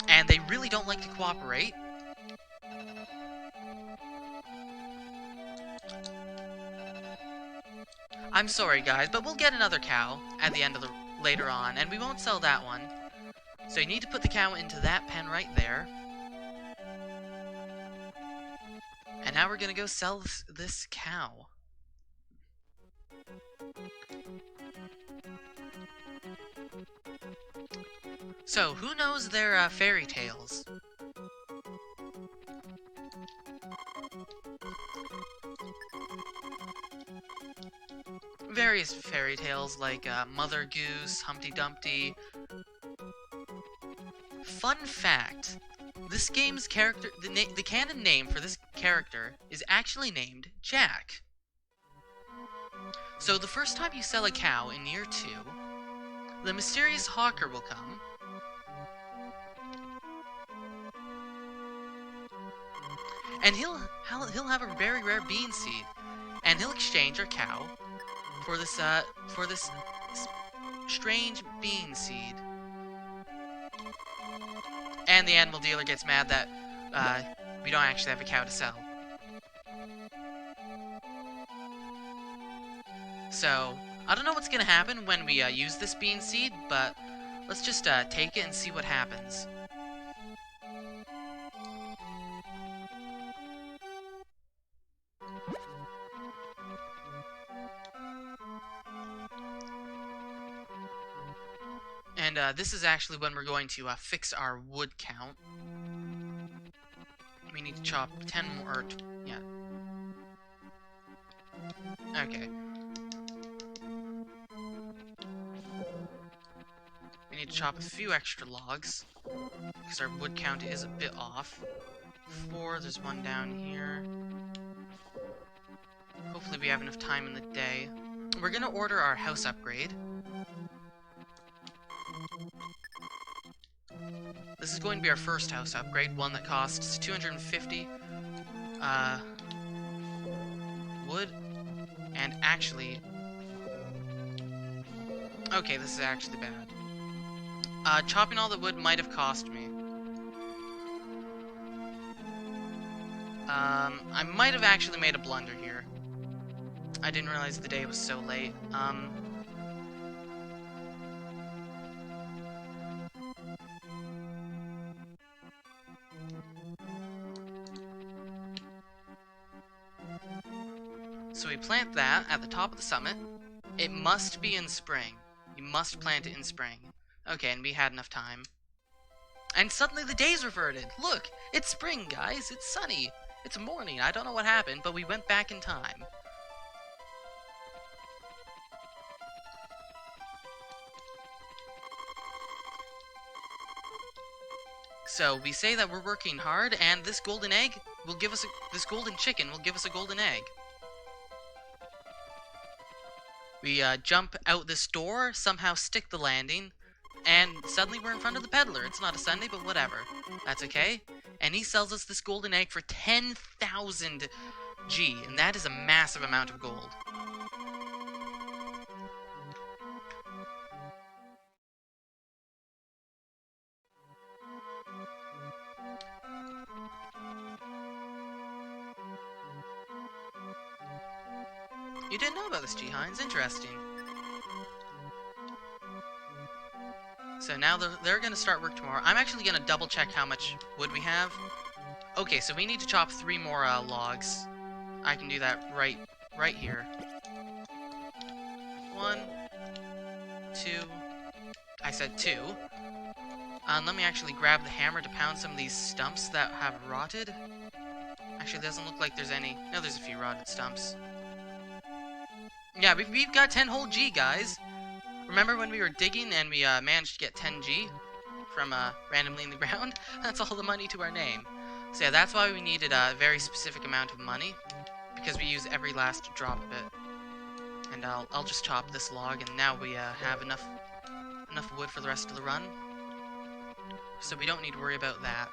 And they really don't like to cooperate. I'm sorry, guys, but we'll get another cow at the end of the later on, and we won't sell that one. So you need to put the cow into that pen right there. And now we're gonna go sell this cow. So, who knows their fairy tales? Various fairy tales like Mother Goose, Humpty Dumpty. Fun fact, this game's character, the canon name for this character is actually named Jack. So the first time you sell a cow in year 2, the mysterious hawker will come, and he'll have a very rare bean seed, and he'll exchange our cow for this strange bean seed. And the animal dealer gets mad that we don't actually have a cow to sell. So, I don't know what's gonna happen when we use this bean seed, but let's just take it and see what happens. And this is actually when we're going to fix our wood count. We need to chop 10 more, or yeah. Okay. We need to chop a few extra logs, because our wood count is a bit off. 4, there's one down here. Hopefully we have enough time in the day. We're gonna order our house upgrade. This is going to be our first house upgrade, one that costs 250 wood, and actually... Okay, this is actually bad. Chopping all the wood might have cost me. I might have actually made a blunder here. I didn't realize the day was so late. So we plant that at the top of the summit. It must be in spring. You must plant it in spring. Okay, and we had enough time. And suddenly the days reverted. Look, it's spring, guys. It's sunny. It's morning. I don't know what happened, but we went back in time. So we say that we're working hard, and this golden egg will give us this golden chicken will give us a golden egg. We jump out this door, somehow stick the landing, and suddenly we're in front of the peddler. It's not a Sunday, but whatever. That's okay. And he sells us this golden egg for 10,000 G, and that is a massive amount of gold. You didn't know about this, G. Hines. Interesting. So now they're going to start work tomorrow. I'm actually going to double check how much wood we have. Okay, so we need to chop 3 more logs. I can do that right here. 1, 2. I said 2. Let me actually grab the hammer to pound some of these stumps that have rotted. Actually, it doesn't look like there's any. No, there's a few rotted stumps. Yeah, we've got 10 whole G, guys. Remember when we were digging and we managed to get 10 G from randomly in the ground? That's all the money to our name. So yeah, that's why we needed a very specific amount of money, because we use every last drop of it. And I'll just chop this log, and now we have enough wood for the rest of the run. So we don't need to worry about that.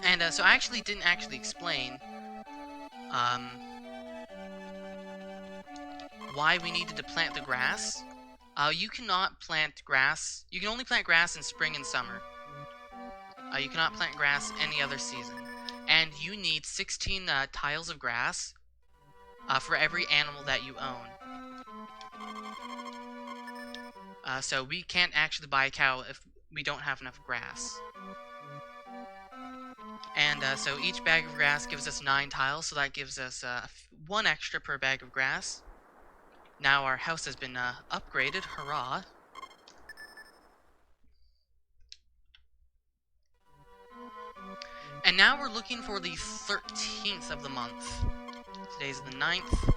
And so I actually didn't explain why we needed to plant the grass. You cannot plant grass. You can only plant grass in spring and summer. You cannot plant grass any other season. And you need 16 tiles of grass for every animal that you own. So we can't actually buy a cow if we don't have enough grass. And so each bag of grass gives us 9 tiles, so that gives us 1 extra per bag of grass. Now our house has been upgraded, hurrah! And now we're looking for the 13th of the month. Today's the 9th.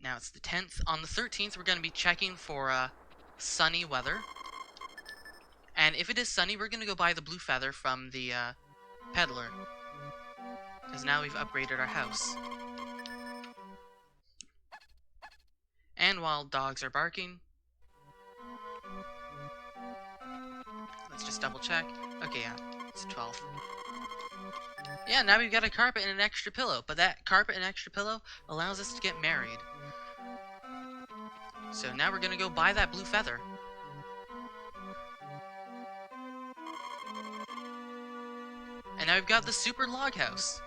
Now it's the 10th. On the 13th, we're going to be checking for sunny weather. And if it is sunny, we're going to go buy the blue feather from the peddler. Because now we've upgraded our house. And while dogs are barking, let's just double check. Okay, yeah, it's 12. Yeah, now we've got a carpet and an extra pillow. But that carpet and extra pillow allows us to get married. So now we're going to go buy that blue feather. And now we've got the super log house.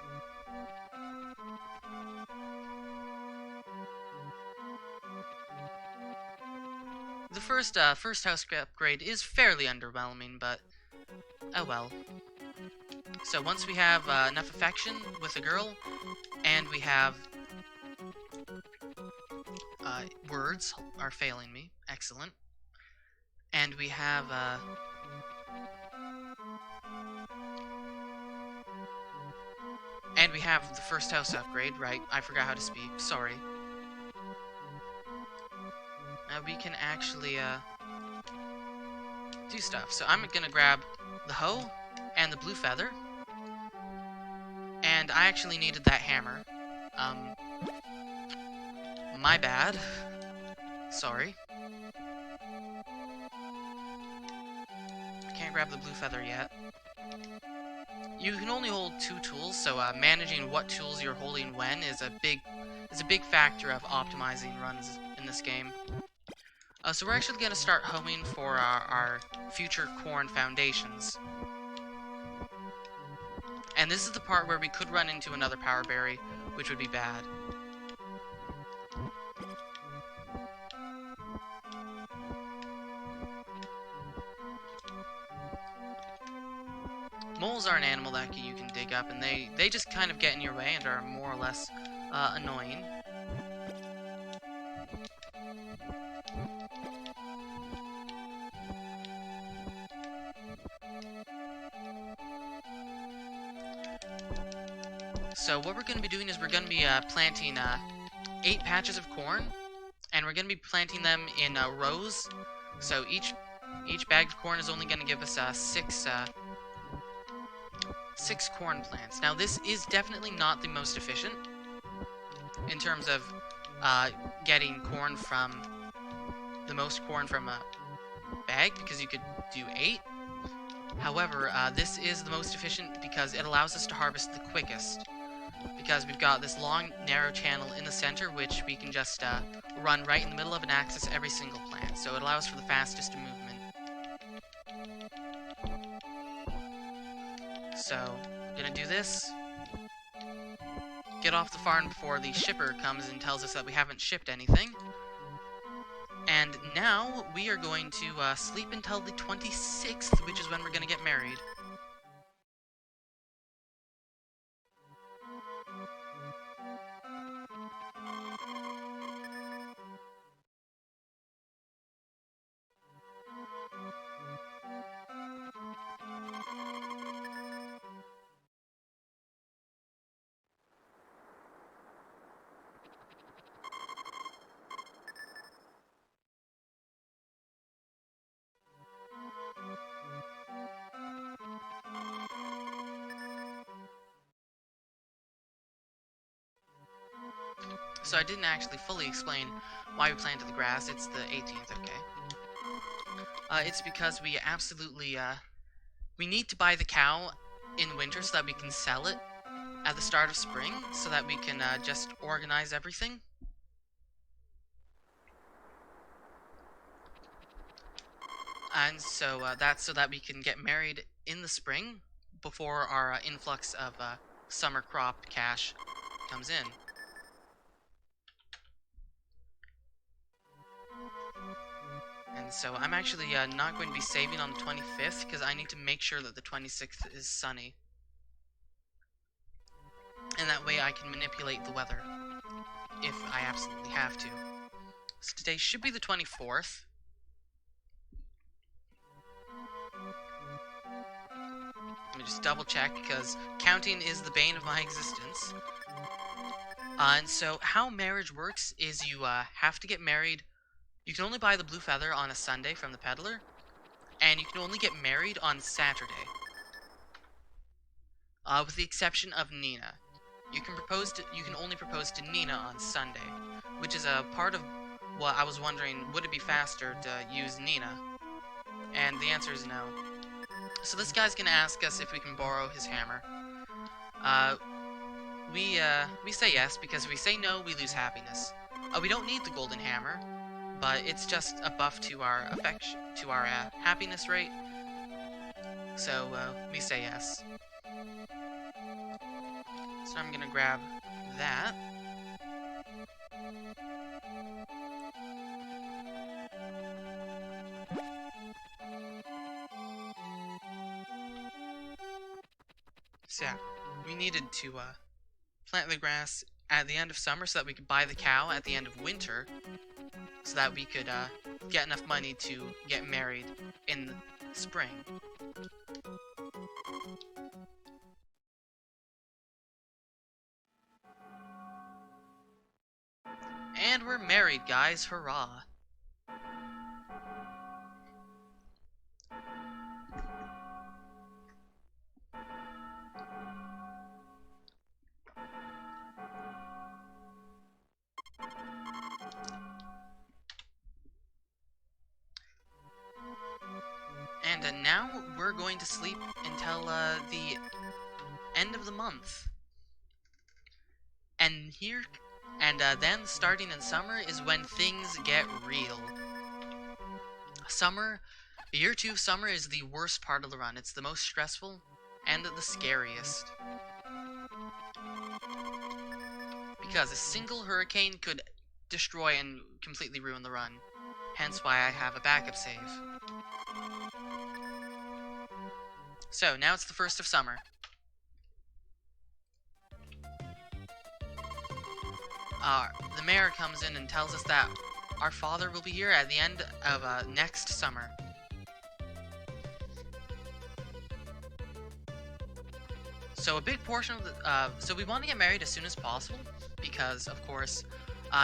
The first house upgrade is fairly underwhelming, but oh well. So once we have enough affection with a girl, and we have words are failing me, excellent, and we have the first house upgrade, right? I forgot how to speak, sorry. Now we can actually do stuff. So I'm gonna grab the hoe and the blue feather. And I actually needed that hammer. My bad. Sorry. I can't grab the blue feather yet. You can only hold 2 tools, so managing what tools you're holding when is a big factor of optimizing runs in this game. So we're actually going to start hoeing for our future corn foundations. And this is the part where we could run into another power berry, which would be bad. Moles are an animal that you can dig up, and they just kind of get in your way and are more or less annoying. So what we're going to be doing is we're going to be planting 8 patches of corn, and we're going to be planting them in rows. So each bag of corn is only going to give us 6 corn plants. Now this is definitely not the most efficient in terms of getting corn from the most corn from a bag, because you could do 8. However, this is the most efficient because it allows us to harvest the quickest. Because we've got this long, narrow channel in the center, which we can just run right in the middle of and access every single plant. So it allows for the fastest movement. So Gonna do this. Get off the farm before the shipper comes and tells us that we haven't shipped anything. And now we are going to sleep until the 26th, which is when we're gonna get married. So I didn't actually fully explain why we planted the grass. It's the 18th, okay. It's because we absolutely, we need to buy the cow in winter so that we can sell it at the start of spring, so that we can, just organize everything. And so, that's so that we can get married in the spring before our influx of summer crop cash comes in. And so I'm actually not going to be saving on the 25th because I need to make sure that the 26th is sunny. And that way I can manipulate the weather if I absolutely have to. So today should be the 24th. Let me just double check because counting is the bane of my existence. And so how marriage works is you have to get married. You can only buy the blue feather on a Sunday from the peddler, and you can only get married on Saturday. With the exception of Nina. You can only propose to Nina on Sunday, which is a part of what I was wondering, would it be faster to use Nina? And the answer is no. So this guy's gonna ask us if we can borrow his hammer. We say yes, because if we say no, we lose happiness. We don't need the golden hammer, but it's just a buff to our affection, to our happiness rate. So we say yes. So I'm gonna grab that. So yeah, we needed to plant the grass at the end of summer so that we could buy the cow at the end of winter, so that we could get enough money to get married in the spring. And we're married, guys, hurrah! And now we're going to sleep until the end of the month. And then starting in summer is when things get real. Summer, year 2 of summer is the worst part of the run. It's the most stressful and the scariest. Because a single hurricane could destroy and completely ruin the run. Hence why I have a backup save. So, now it's the 1st of summer. The mayor comes in and tells us that our father will be here at the end of next summer. So a big portion of the, so we want to get married as soon as possible, because, of course,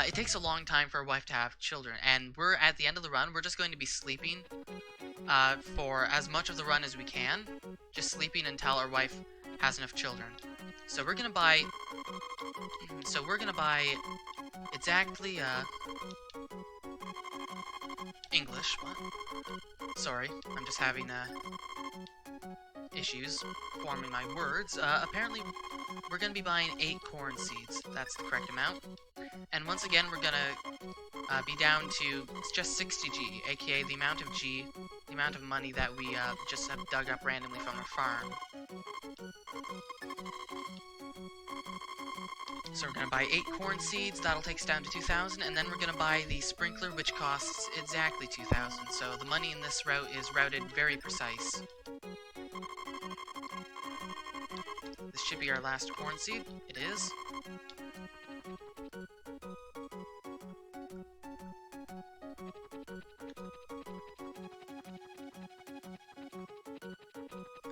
it takes a long time for a wife to have children, and we're at the end of the run. We're just going to be sleeping for as much of the run as we can, just sleeping until our wife has enough children. So we're gonna buy exactly English. What? Sorry, I'm just having issues forming my words. Apparently we're gonna be buying 8 corn seeds. That's the correct amount. And once again, we're gonna be down to just 60G, aka the amount of money that we just have dug up randomly from our farm. So we're going to buy 8 corn seeds, that'll take us down to 2,000, and then we're going to buy the sprinkler, which costs exactly 2,000. So the money in this route is routed very precise. This should be our last corn seed. It is.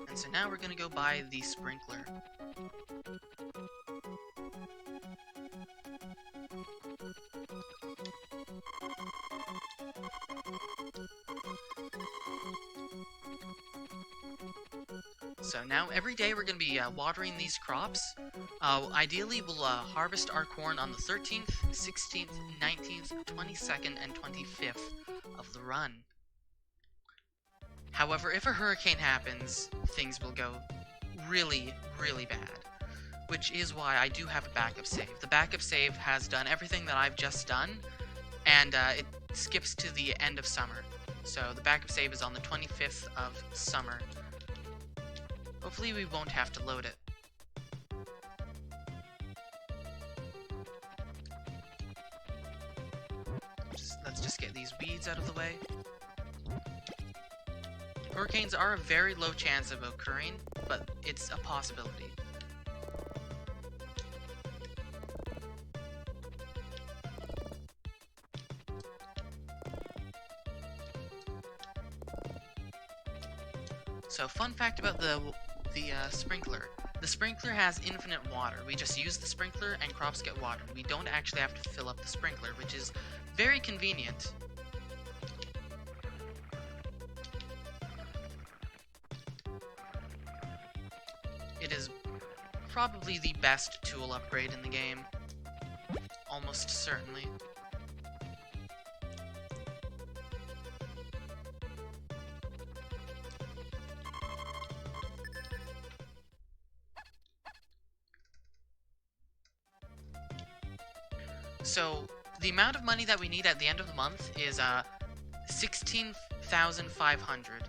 And so now we're going to go buy the sprinkler. So now every day we're going to be watering these crops. Ideally we'll harvest our corn on the 13th, 16th, 19th, 22nd, and 25th of the run. However, if a hurricane happens, things will go really, really bad. Which is why I do have a backup save. The backup save has done everything that I've just done, and it skips to the end of summer. So the backup save is on the 25th of summer. Hopefully we won't have to load it. Let's just get these weeds out of the way. Hurricanes are a very low chance of occurring, but it's a possibility. So, fun fact about the sprinkler. The sprinkler has infinite water. We just use the sprinkler and crops get watered. We don't actually have to fill up the sprinkler, which is very convenient. It is probably the best tool upgrade in the game. Almost certainly. So, the amount of money that we need at the end of the month is 16,500.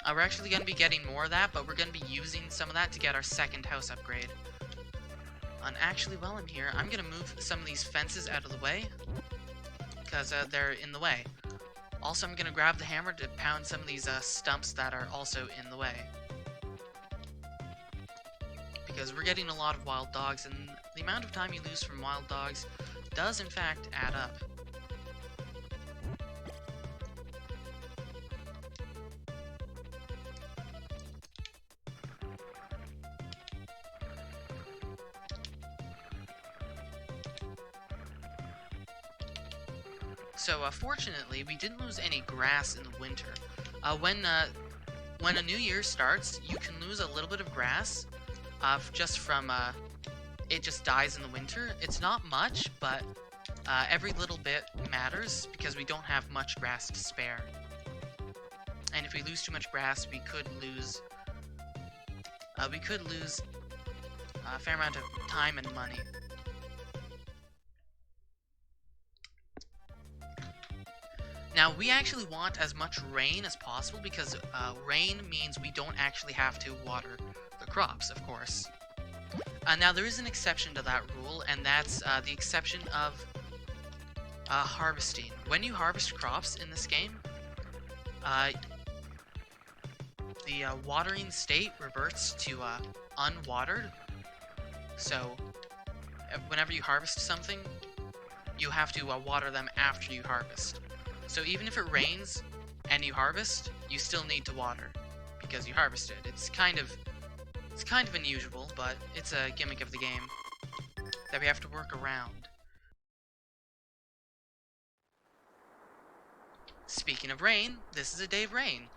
We're actually going to be getting more of that, but we're going to be using some of that to get our second house upgrade. And actually, while I'm here, I'm going to move some of these fences out of the way, because they're in the way. Also, I'm going to grab the hammer to pound some of these stumps that are also in the way. Because we're getting a lot of wild dogs, and the amount of time you lose from wild dogs does in fact add up. So fortunately, we didn't lose any grass in the winter. When a new year starts, you can lose a little bit of grass. Just from, it just dies in the winter. It's not much, but every little bit matters because we don't have much grass to spare. And if we lose too much grass, we could lose a fair amount of time and money. Now, we actually want as much rain as possible because rain means we don't actually have to water the crops, of course. Now, there is an exception to that rule, and that's the exception of harvesting. When you harvest crops in this game, the watering state reverts to unwatered. So, whenever you harvest something, you have to water them after you harvest. So even if it rains and you harvest, you still need to water because you harvested. It's kind of unusual, but it's a gimmick of the game that we have to work around. Speaking of rain, this is a day of rain.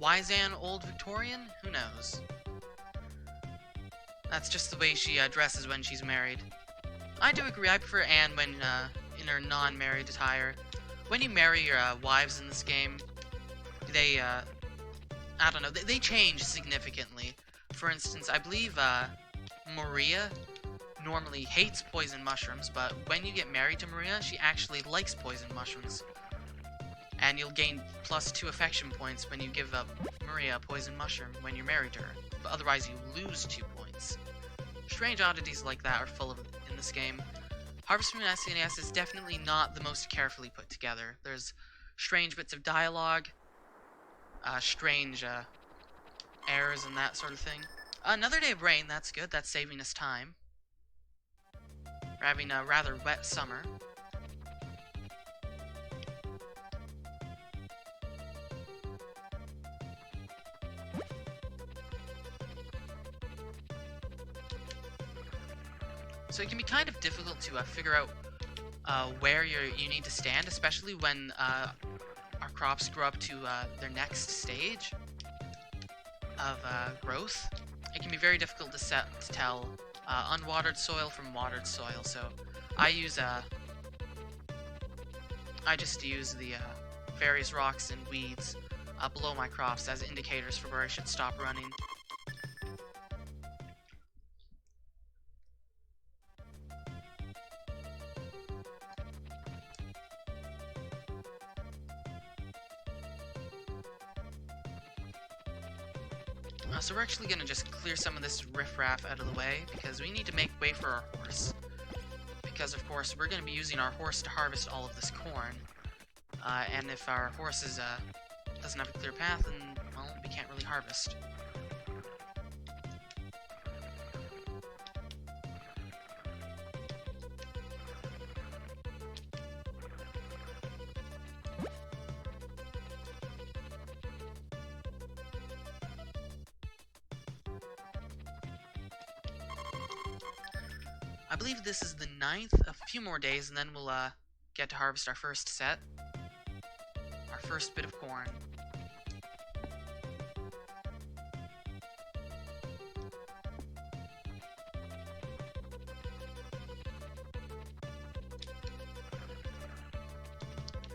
Why Zan old Victorian? Who knows? That's just the way she dresses when she's married. I do agree, I prefer Anne when in her non-married attire. When you marry your wives in this game, they, I don't know, they change significantly For instance, I believe Maria normally hates poison mushrooms, but when you get married to Maria, she actually likes poison mushrooms. And you'll gain +2 affection points when you give up Maria a poison mushroom when you're married to her, but otherwise you lose 2 points. Strange oddities like that are full of in this game. Harvest Moon SNES is definitely not the most carefully put together. There's strange bits of dialogue, strange errors and that sort of thing. Another day of rain, that's good, that's saving us time. We're having a rather wet summer. So it can be kind of difficult to figure out where you need to stand, especially when our crops grow up to their next stage of growth. It can be very difficult to tell unwatered soil from watered soil. So I just use the various rocks and weeds below my crops as indicators for where I should stop running. So we're actually going to just clear some of this riffraff out of the way, because we need to make way for our horse. Because, of course, we're going to be using our horse to harvest all of this corn. And if our horse doesn't have a clear path, then, well, we can't really harvest. I believe this is the 9th, a few more days, and then we'll get to harvest our first set. Our first bit of corn.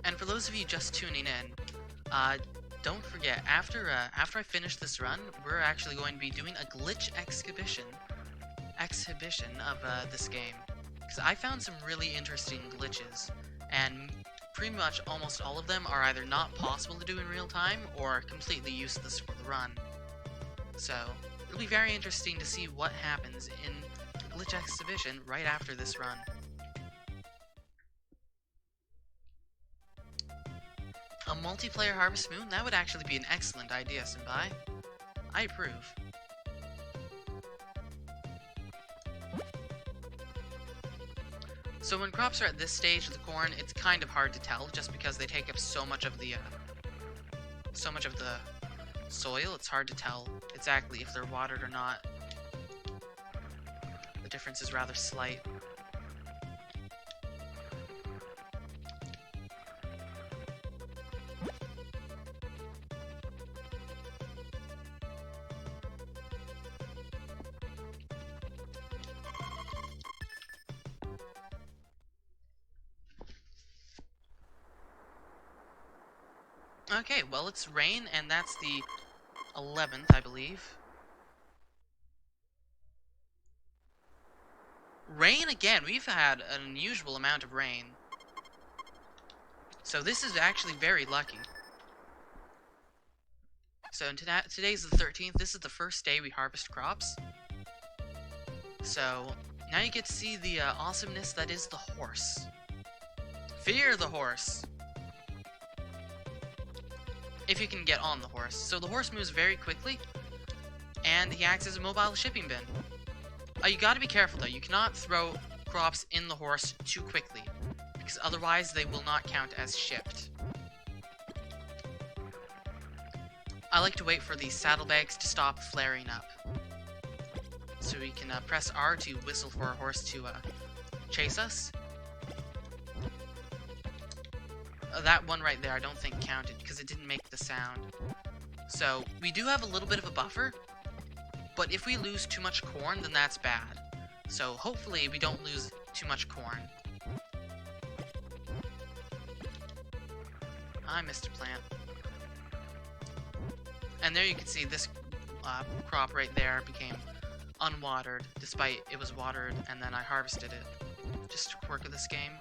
And for those of you just tuning in, don't forget, after I finish this run, we're actually going to be doing a glitch exhibition of this game, because I found some really interesting glitches, and pretty much almost all of them are either not possible to do in real time or completely useless for the run. So it'll be very interesting to see what happens in the glitch exhibition right after this run. A multiplayer Harvest Moon? That would actually be an excellent idea, Senpai. I approve. So when crops are at this stage of the corn, it's kind of hard to tell, just because they take up so much of the soil. It's hard to tell exactly if they're watered or not. The difference is rather slight. Okay, well, it's rain, and that's the 11th, I believe. Rain again! We've had an unusual amount of rain. So this is actually very lucky. So today's the 13th. This is the first day we harvest crops. So now you get to see the awesomeness that is the horse. Fear the horse! If you can get on the horse. So the horse moves very quickly, and he acts as a mobile shipping bin. You gotta be careful though, you cannot throw crops in the horse too quickly, because otherwise they will not count as shipped. I like to wait for these saddlebags to stop flaring up, so we can press R to whistle for our horse to chase us. That one right there I don't think counted, because it didn't make the sound. So, we do have a little bit of a buffer, but if we lose too much corn, then that's bad. So, hopefully we don't lose too much corn. Hi, Mr. Plant. And there you can see this crop right there became unwatered, despite it was watered, and then I harvested it. Just a quirk of this game.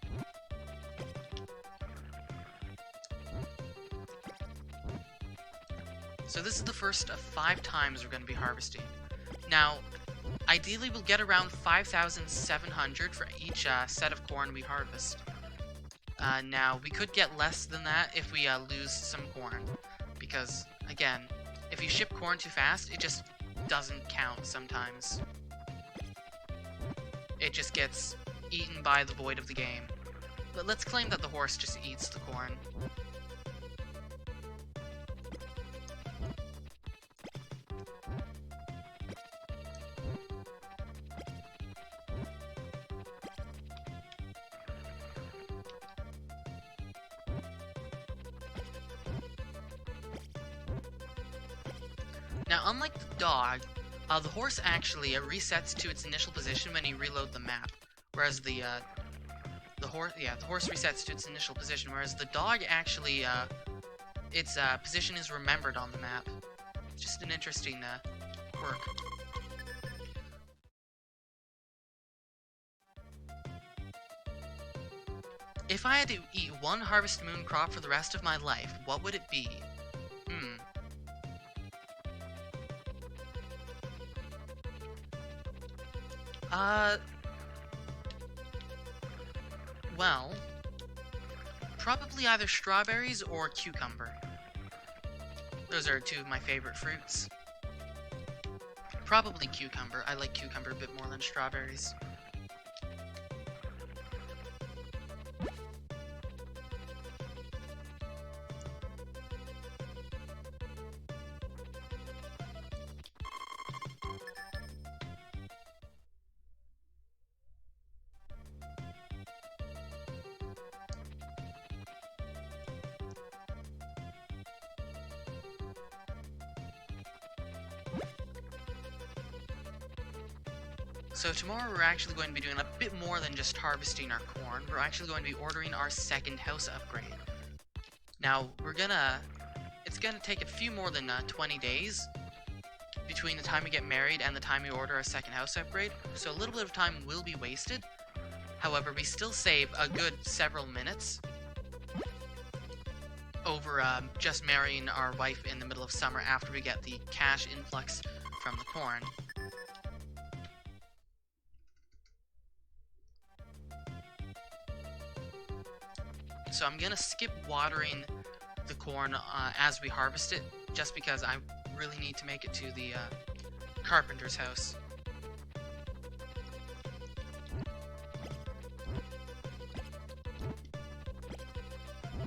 So this is the first of 5 times we're going to be harvesting. Now, ideally we'll get around 5,700 for each set of corn we harvest. Now, we could get less than that if we lose some corn. Because, again, if you ship corn too fast, it just doesn't count sometimes. It just gets eaten by the void of the game. But let's claim that the horse just eats the corn. Now, unlike the dog, the horse actually resets to its initial position when you reload the map, whereas the horse resets to its initial position, whereas the dog actually its position is remembered on the map. It's just an interesting quirk. If I had to eat one Harvest Moon crop for the rest of my life, what would it be? Well, probably either strawberries or cucumber. Those are 2 of my favorite fruits. Probably cucumber. I like cucumber a bit more than strawberries. So tomorrow we're actually going to be doing a bit more than just harvesting our corn. We're actually going to be ordering our second house upgrade. Now, it's gonna take a few more than 20 days between the time we get married and the time we order our second house upgrade, so a little bit of time will be wasted. However, we still save a good several minutes over just marrying our wife in the middle of summer after we get the cash influx from the corn. So I'm gonna skip watering the corn as we harvest it, just because I really need to make it to the carpenter's house.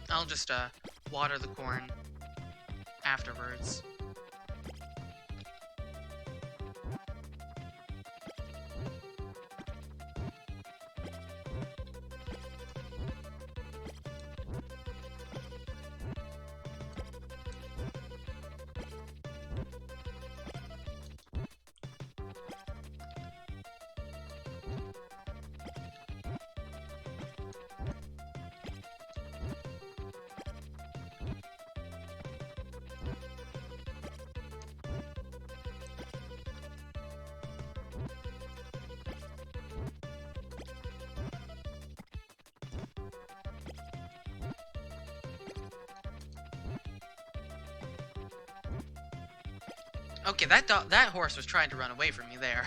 I'll just water the corn afterwards. Okay, that horse was trying to run away from me there.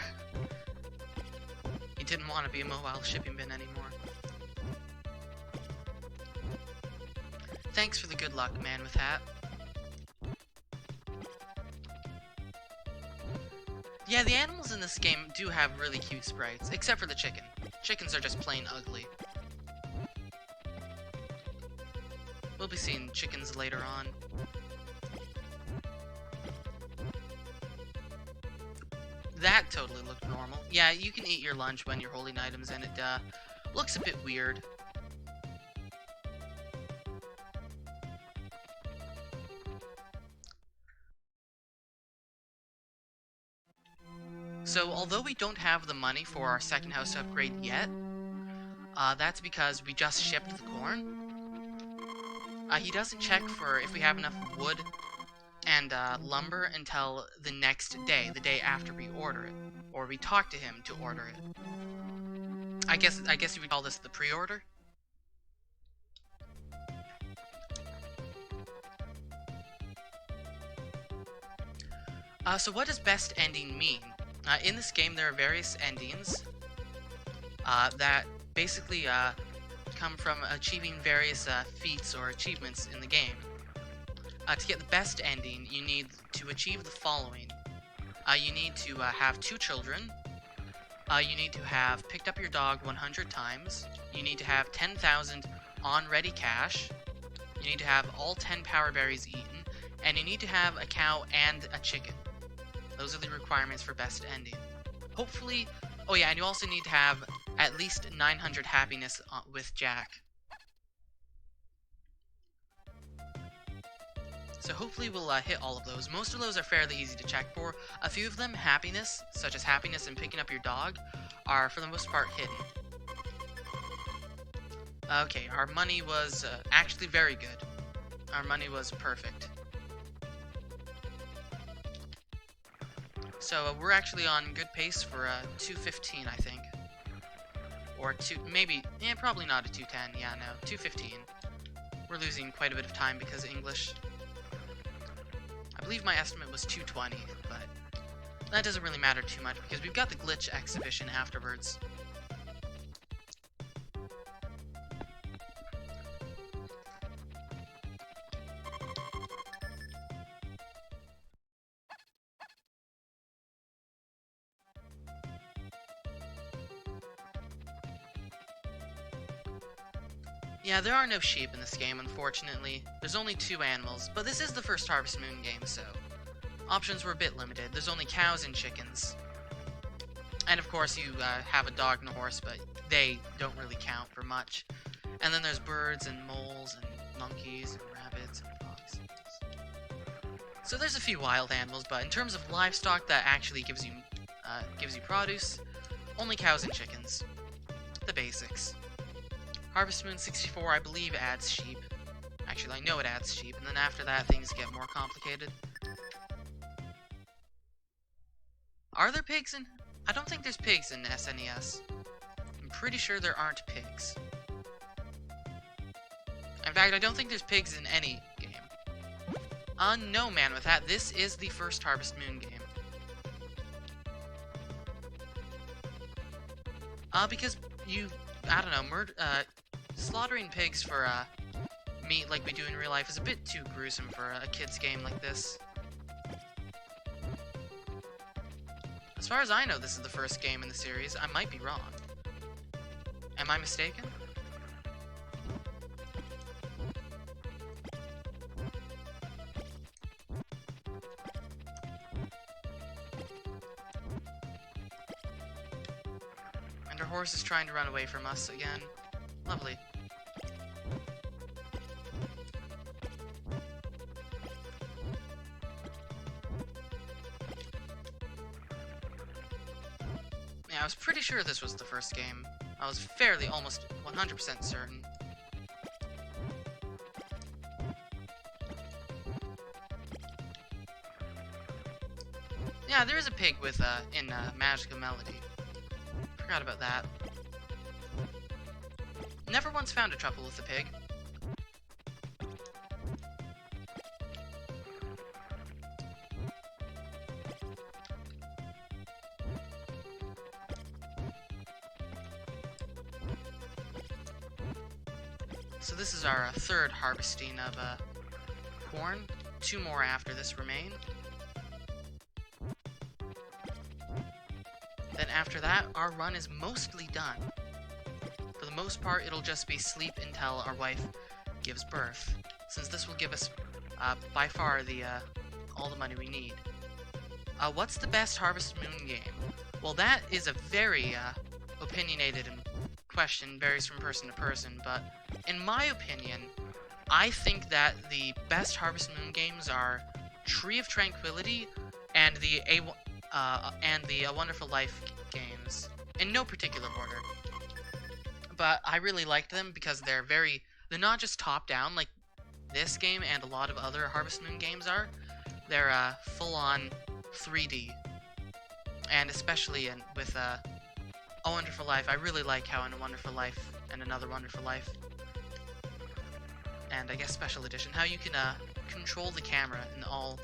He didn't want to be a mobile shipping bin anymore. Thanks for the good luck, man with hat. Yeah, the animals in this game do have really cute sprites, except for the chicken. Chickens are just plain ugly. We'll be seeing chickens later on. That totally looked normal. Yeah, you can eat your lunch when you're holding items, and it looks a bit weird. So, although we don't have the money for our second house upgrade yet, that's because we just shipped the corn. He doesn't check for if we have enough wood and lumber until the next day, the day after we order it, or we talk to him to order it. I guess you would call this the pre-order. So what does best ending mean? In this game, there are various endings that basically come from achieving various feats or achievements in the game. To get the best ending, you need to achieve the following. You need to have 2 children. You need to have picked up your dog 100 times. You need to have 10,000 on ready cash. You need to have all 10 power berries eaten. And you need to have a cow and a chicken. Those are the requirements for best ending. Hopefully... Oh yeah, and you also need to have at least 900 happiness with Jack. So hopefully we'll hit all of those. Most of those are fairly easy to check for. A few of them, happiness, such as happiness and picking up your dog, are for the most part hidden. Okay, our money was actually very good. Our money was perfect. So we're actually on good pace for 215, I think. Or probably not a 210, yeah, no, 215. We're losing quite a bit of time because of English. I believe my estimate was 220, but that doesn't really matter too much because we've got the glitch exhibition afterwards. Yeah, there are no sheep in this game, unfortunately. There's only 2 animals, but this is the first Harvest Moon game, so options were a bit limited. There's only cows and chickens. And of course you have a dog and a horse, but they don't really count for much. And then there's birds and moles and monkeys and rabbits and foxes. So there's a few wild animals, but in terms of livestock that actually gives you produce, only cows and chickens. The basics. Harvest Moon 64, I believe, adds sheep. Actually, I know it adds sheep, and then after that, things get more complicated. Are there pigs in... I don't think there's pigs in SNES. I'm pretty sure there aren't pigs. In fact, I don't think there's pigs in any game. No, man, with that, this is the first Harvest Moon game. Because you... I don't know, slaughtering pigs for meat like we do in real life is a bit too gruesome for a kid's game like this. As far as I know, this is the first game in the series. I might be wrong. Am I mistaken? And our horse is trying to run away from us again. Lovely. Yeah, I was pretty sure this was the first game. I was fairly almost 100% certain. Yeah, there is a pig with in Magical Melody. Forgot about that. Never once found a trouble with the pig. So this is our third harvesting of corn. 2 more after this remain. Then after that, our run is mostly done. For the most part, it'll just be sleep until our wife gives birth, since this will give us, by far, all the money we need. What's the best Harvest Moon game? Well, that is a very, opinionated question, varies from person to person, but in my opinion, I think that the best Harvest Moon games are Tree of Tranquility and the A Wonderful Life games, in no particular order. But I really liked them because they're not just top-down like this game and a lot of other Harvest Moon games are, They're full-on 3D, and especially with A Wonderful Life. I really like how in A Wonderful Life and Another Wonderful Life, and I guess Special Edition, how you can control the camera in all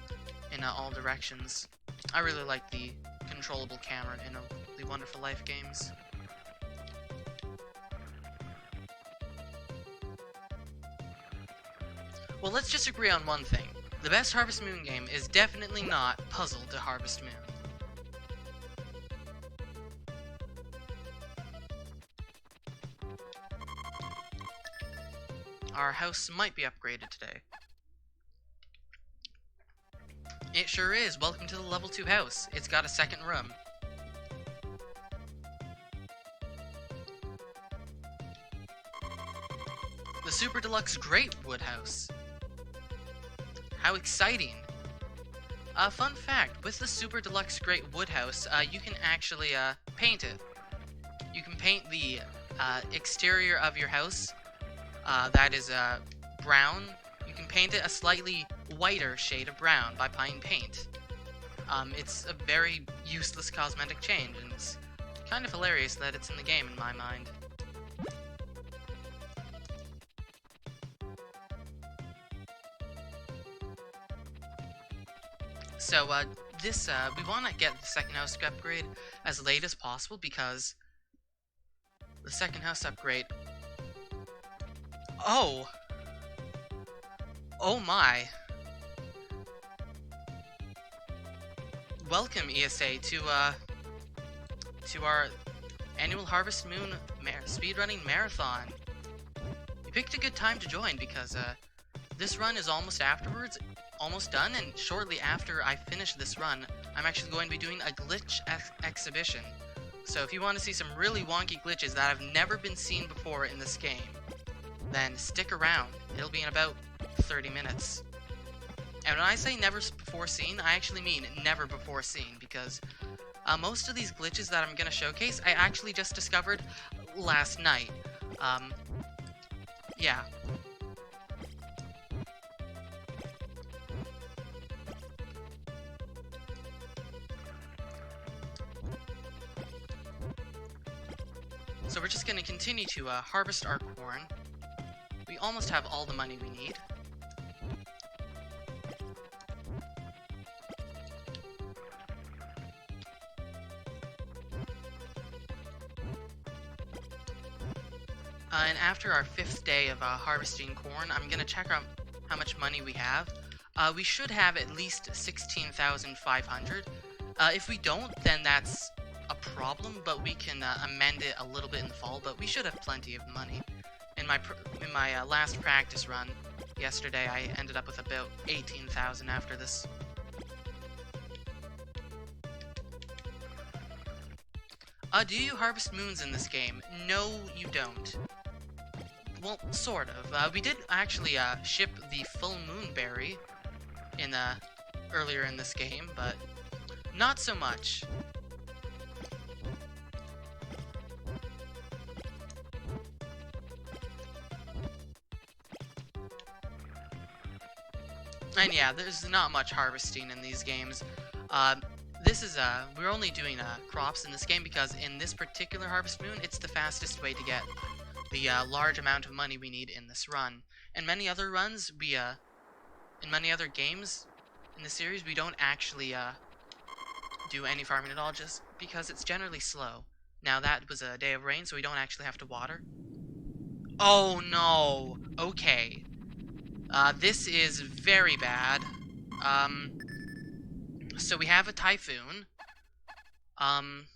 directions. I really like the controllable camera in the Wonderful Life games. Well, let's just agree on one thing. The best Harvest Moon game is definitely not Puzzle to Harvest Moon. Our house might be upgraded today. It sure is. Welcome to the level 2 house. It's got a second room. The Super Deluxe Great Wood House. How exciting! Fun fact, with the Super Deluxe Great Wood House, you can actually paint it. You can paint the exterior of your house, that is brown. You can paint it a slightly whiter shade of brown by buying paint. It's a very useless cosmetic change, and it's kind of hilarious that it's in the game in my mind. So, we want to get the second house upgrade as late as possible, because the second house upgrade... Oh! Oh my! Welcome, ESA, to our annual Harvest Moon speedrunning marathon. You picked a good time to join, because, this run is almost done, and shortly after I finish this run, I'm actually going to be doing a glitch exhibition. So if you want to see some really wonky glitches that have never been seen before in this game, then stick around. It'll be in about 30 minutes. And when I say never before seen, I actually mean never before seen, because most of these glitches that I'm going to showcase, I actually just discovered last night. Yeah. So we're just going to continue to harvest our corn. We almost have all the money we need. And after our 5th day of harvesting corn, I'm going to check out how much money we have. We should have at least 16,500. If we don't, then that's a problem, but we can amend it a little bit in the fall, but we should have plenty of money. In my last practice run yesterday, I ended up with about 18,000 after this. Do you harvest moons in this game? No, you don't. Well, sort of. We did actually ship the full moon berry in earlier in this game, but not so much. And yeah, there's not much harvesting in these games. This is, we're only doing crops in this game because in this particular Harvest Moon, it's the fastest way to get the large amount of money we need in this run. In many other runs, in many other games in the series, we don't actually do any farming at all, just because it's generally slow. Now that was a day of rain, so we don't actually have to water. Oh no! Okay. This is very bad. So we have a typhoon. I'm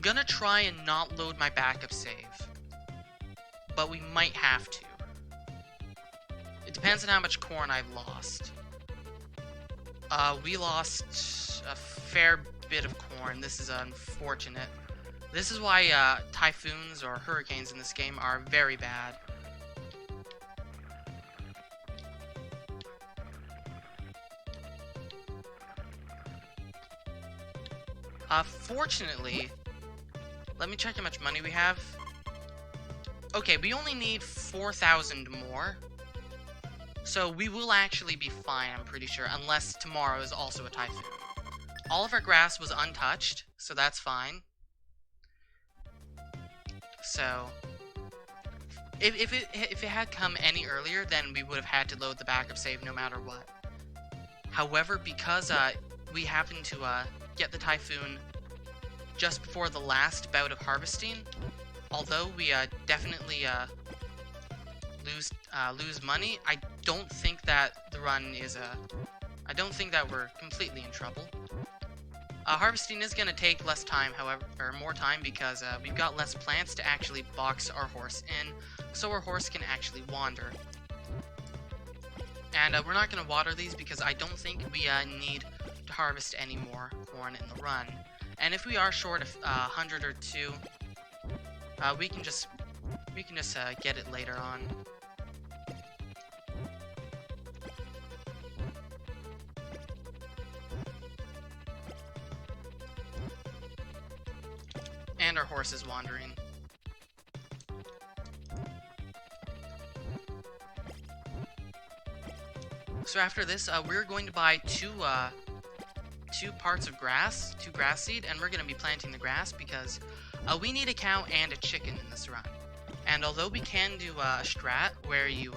gonna try and not load my backup save, but we might have to. It depends on how much corn I've lost. We lost a fair bit of corn. This is unfortunate. This is why typhoons or hurricanes in this game are very bad. Fortunately, let me check how much money we have. Okay, we only need 4,000 more. So we will actually be fine, I'm pretty sure, unless tomorrow is also a typhoon. All of our grass was untouched, so that's fine. So if it had come any earlier, then we would have had to load the backup save no matter what. However, because we happened to get the typhoon just before the last bout of harvesting, although we definitely lose money, I don't think that the run is I don't think that we're completely in trouble. Harvesting is going to take less time, however, or more time, because we've got less plants to actually box our horse in, so our horse can actually wander. And we're not going to water these because I don't think we need to harvest any more corn in the run. And if we are short of 100 or 2, we can just get it later on. And our horse is wandering. So after this, we're going to buy two parts of grass, 2 grass seed, and we're going to be planting the grass because we need a cow and a chicken in this run. And although we can do a strat where you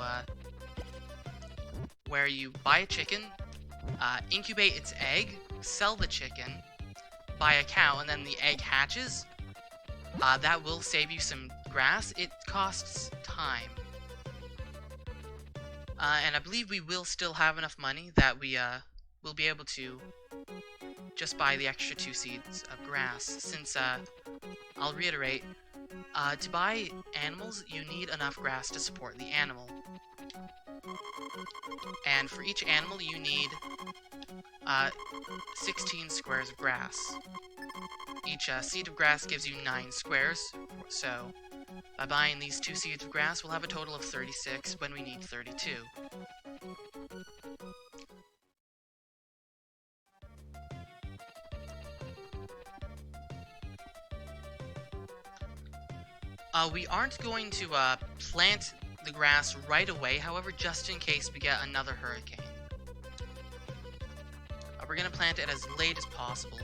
buy a chicken, incubate its egg, sell the chicken, buy a cow, and then the egg hatches, that will save you some grass. It costs time. And I believe we will still have enough money that we will be able to just buy the extra 2 seeds of grass, since, I'll reiterate, to buy animals, you need enough grass to support the animal. And for each animal, you need 16 squares of grass. Each seed of grass gives you 9 squares, so by buying these 2 seeds of grass, we'll have a total of 36 when we need 32. We aren't going to plant the grass right away, however, just in case we get another hurricane. We're going to plant it as late as possible.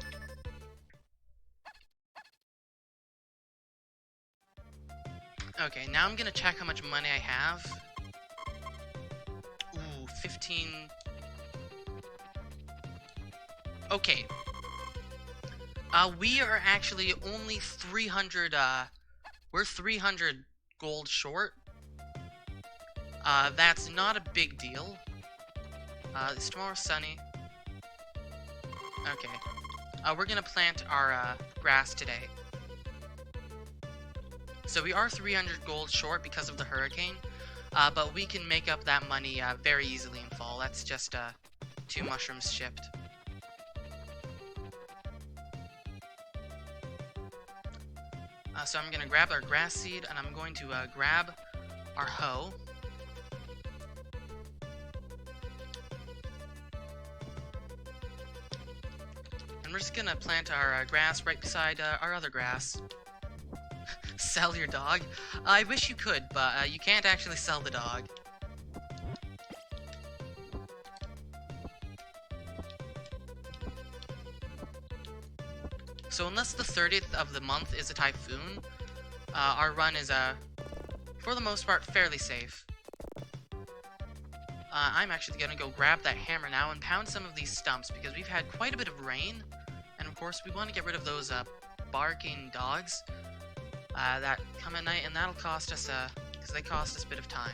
Okay, now I'm going to check how much money I have. Ooh, 15... Okay. We are actually only 300, we're 300 gold short. That's not a big deal. Is tomorrow sunny? Okay. We're gonna plant our, grass today. So we are 300 gold short because of the hurricane, but we can make up that money, very easily in fall. That's just, 2 mushrooms shipped. So I'm gonna grab our grass seed, and I'm going to, grab our hoe. And we're just gonna plant our grass right beside our other grass. Sell your dog? I wish you could, but you can't actually sell the dog. So unless the 30th of the month is a typhoon, our run is, for the most part, fairly safe. I'm actually gonna go grab that hammer now and pound some of these stumps, because we've had quite a bit of rain, and of course we want to get rid of those, barking dogs, that come at night, and that'll cost us, because they cost us a bit of time.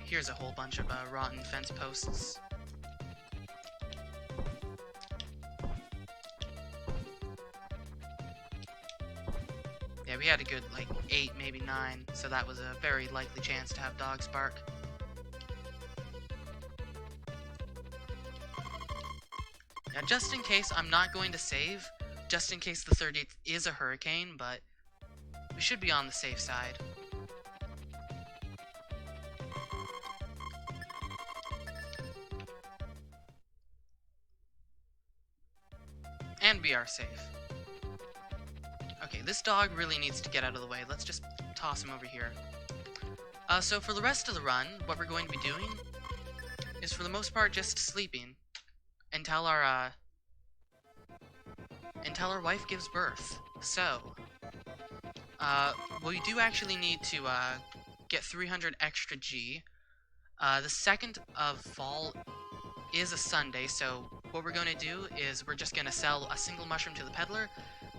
Here's a whole bunch of, rotten fence posts. Yeah, we had a good, like, 8, maybe 9, so that was a very likely chance to have dogs bark. Now, just in case I'm not going to save, just in case the 30th is a hurricane, but we should be on the safe side. And we are safe. Okay, this dog really needs to get out of the way. Let's just toss him over here. So for the rest of the run, what we're going to be doing is for the most part just sleeping until our wife gives birth. So, we do actually need to get 300 extra G. The 2nd of fall is a Sunday, so what we're going to do is we're just going to sell a single mushroom to the peddler.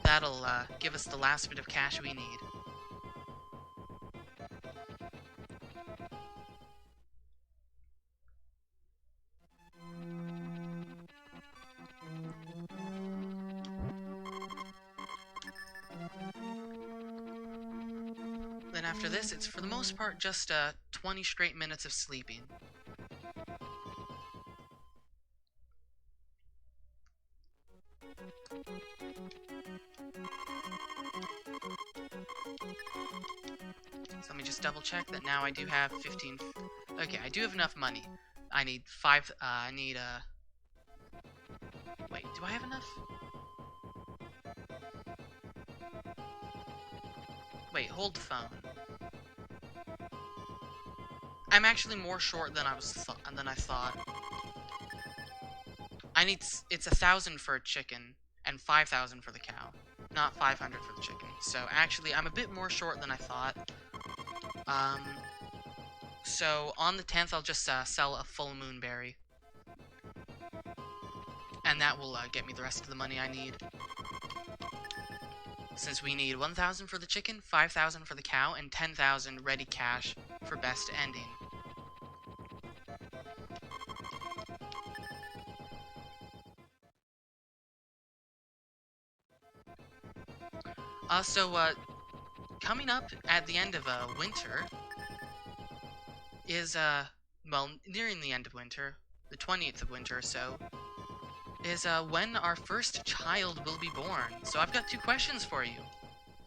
That'll give us the last bit of cash we need. Then after this, it's for the most part just 20 straight minutes of sleeping. So let me just double check that now I do have 15... Okay, I do have enough money. I need 5... Wait, do I have enough? Wait, hold the phone. I'm actually more short than I thought. It's 1,000 for a chicken and 5,000 for the cow, not 500 for the chicken. So actually, I'm a bit more short than I thought. So on the 10th, I'll just sell a full moon berry, and that will get me the rest of the money I need. Since we need 1,000 for the chicken, 5,000 for the cow, and 10,000 ready cash for best ending. Coming up at the end of winter is, well, nearing the end of winter, the 20th of winter or so, is when our first child will be born. So I've got 2 questions for you.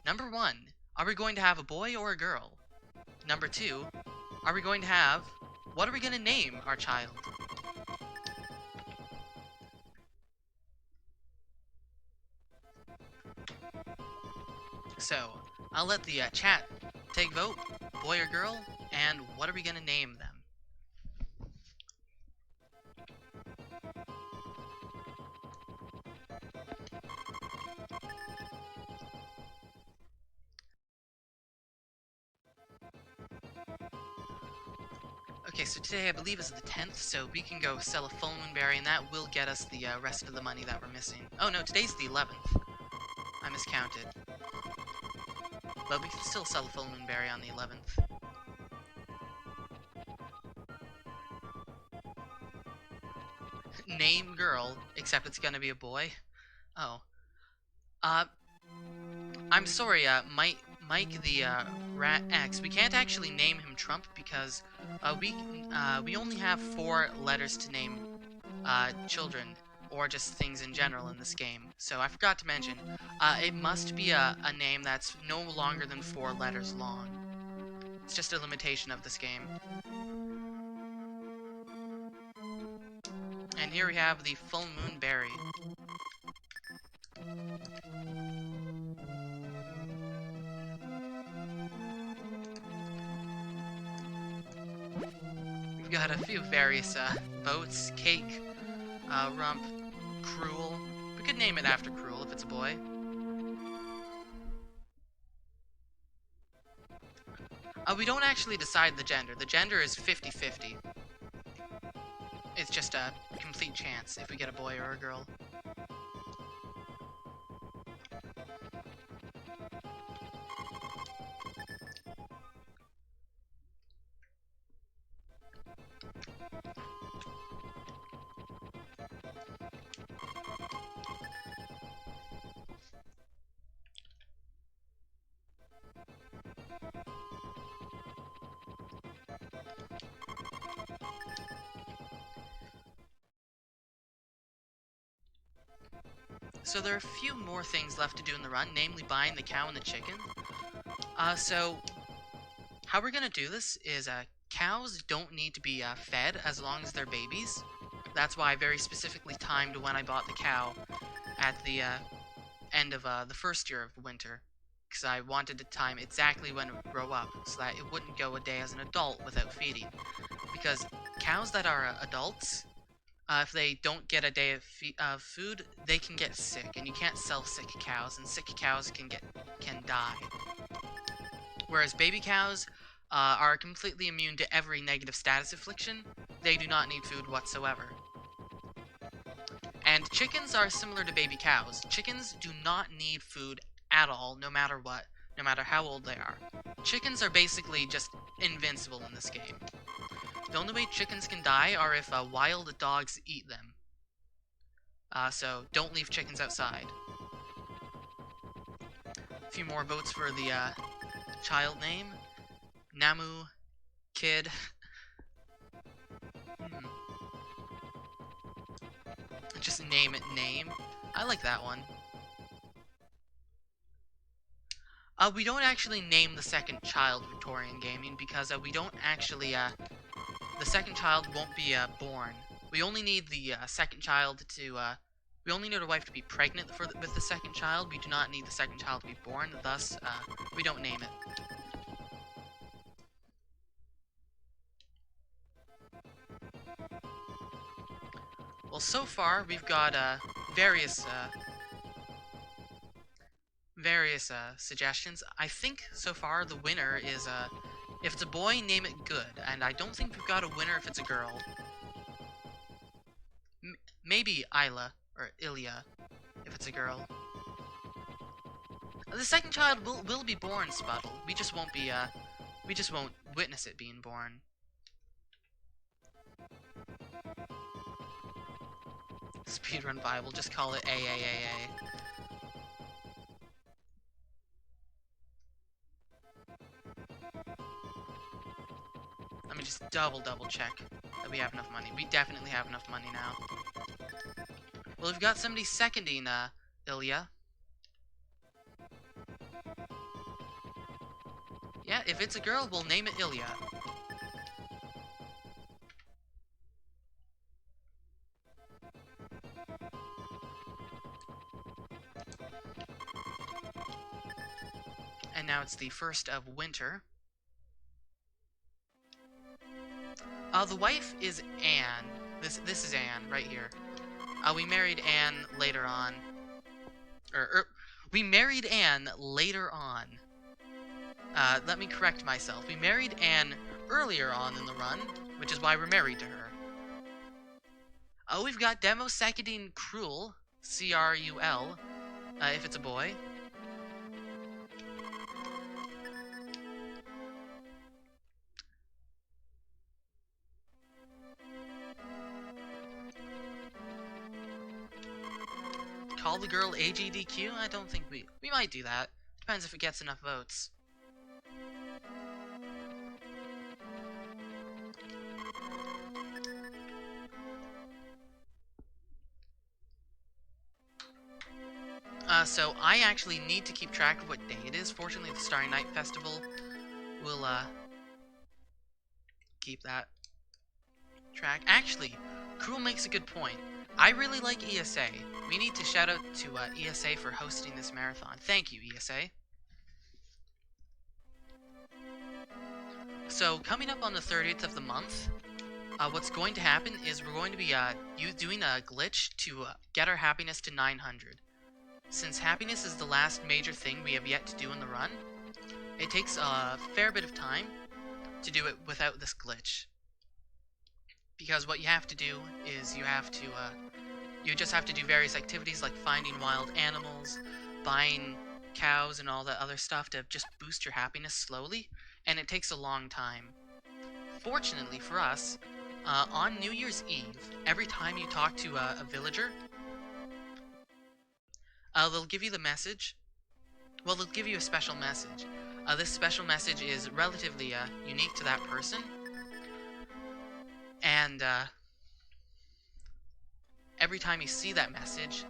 Number 1, are we going to have a boy or a girl? Number 2, are we going to have... What are we going to name our child? So, I'll let the chat take vote, boy or girl, and what are we going to name them? Okay, so today I believe is the 10th, so we can go sell a full moon berry, and that will get us the rest of the money that we're missing. Oh no, today's the 11th. I miscounted. But we can still sell a full moon berry on the 11th. Name girl, except it's gonna be a boy. Oh. I'm sorry, Mike the Rat X. We can't actually name him Trump because we only have 4 letters to name children or just things in general in this game. So I forgot to mention, it must be a name that's no longer than 4 letters long. It's just a limitation of this game. And here we have the full moon berry. We've got a few various votes: Cake, Rump, Cruel. We could name it after Cruel if it's a boy. We don't actually decide the gender. The gender is 50-50. It's just a complete chance if we get a boy or a girl. So there are a few more things left to do in the run, namely buying the cow and the chicken. So how we're gonna do this is cows don't need to be fed as long as they're babies. That's why I very specifically timed when I bought the cow at the end of the first year of winter. because I wanted to time exactly when it would grow up, so that it wouldn't go a day as an adult without feeding. Because cows that are adults, if they don't get a day of food, they can get sick, and you can't sell sick cows, and sick cows can die. Whereas baby cows are completely immune to every negative status affliction. They do not need food whatsoever. And chickens are similar to baby cows. Chickens do not need food at all, no matter what, no matter how old they are. Chickens are basically just invincible in this game. The only way chickens can die are if wild dogs eat them. So don't leave chickens outside. A few more votes for the child name. Namu, Kid. Just name it name. I like that one. We don't actually name the second child Victorian Gaming because we don't actually, the second child won't be born. We only need the second child to, we only need a wife to be pregnant with the second child. We do not need the second child to be born, thus, we don't name it. Well, so far, we've got, various suggestions. I think, so far, the winner is, if it's a boy, name it Good, and I don't think we've got a winner if it's a girl. Maybe Isla, or Ilya, if it's a girl. The second child will be born, Sputtle. We just won't be, we just won't witness it being born. Speedrun Bible, just call it AAAA. Let me just double check that we have enough money. We definitely have enough money now. Well, we've got somebody seconding, Ilya. Yeah, if it's a girl, we'll name it Ilya. And now it's the first of winter. The wife is Anne. This is Anne, right here. We married Anne later on. We married Anne later on. Let me correct myself. We married Anne earlier on in the run, which is why we're married to her. Oh, we've got demo seconding Cruel, C-R-U-L, if it's a boy. Call the girl AGDQ? I don't think we might do that. Depends if it gets enough votes. So I actually need to keep track of what day it is. Fortunately, the Starry Night Festival will, keep that track. Actually, Cruel makes a good point. I really like ESA. We need to shout out to ESA for hosting this marathon. Thank you, ESA. So, coming up on the 30th of the month, what's going to happen is we're going to be doing a glitch to get our happiness to 900. Since happiness is the last major thing we have yet to do in the run, it takes a fair bit of time to do it without this glitch. Because what you have to do is you just have to do various activities like finding wild animals, buying cows and all that other stuff to just boost your happiness slowly, and it takes a long time. Fortunately for us, on New Year's Eve, every time you talk to a villager, they'll give you the message. Well, they'll give you a special message. This special message is relatively unique to that person. And every time you see that message,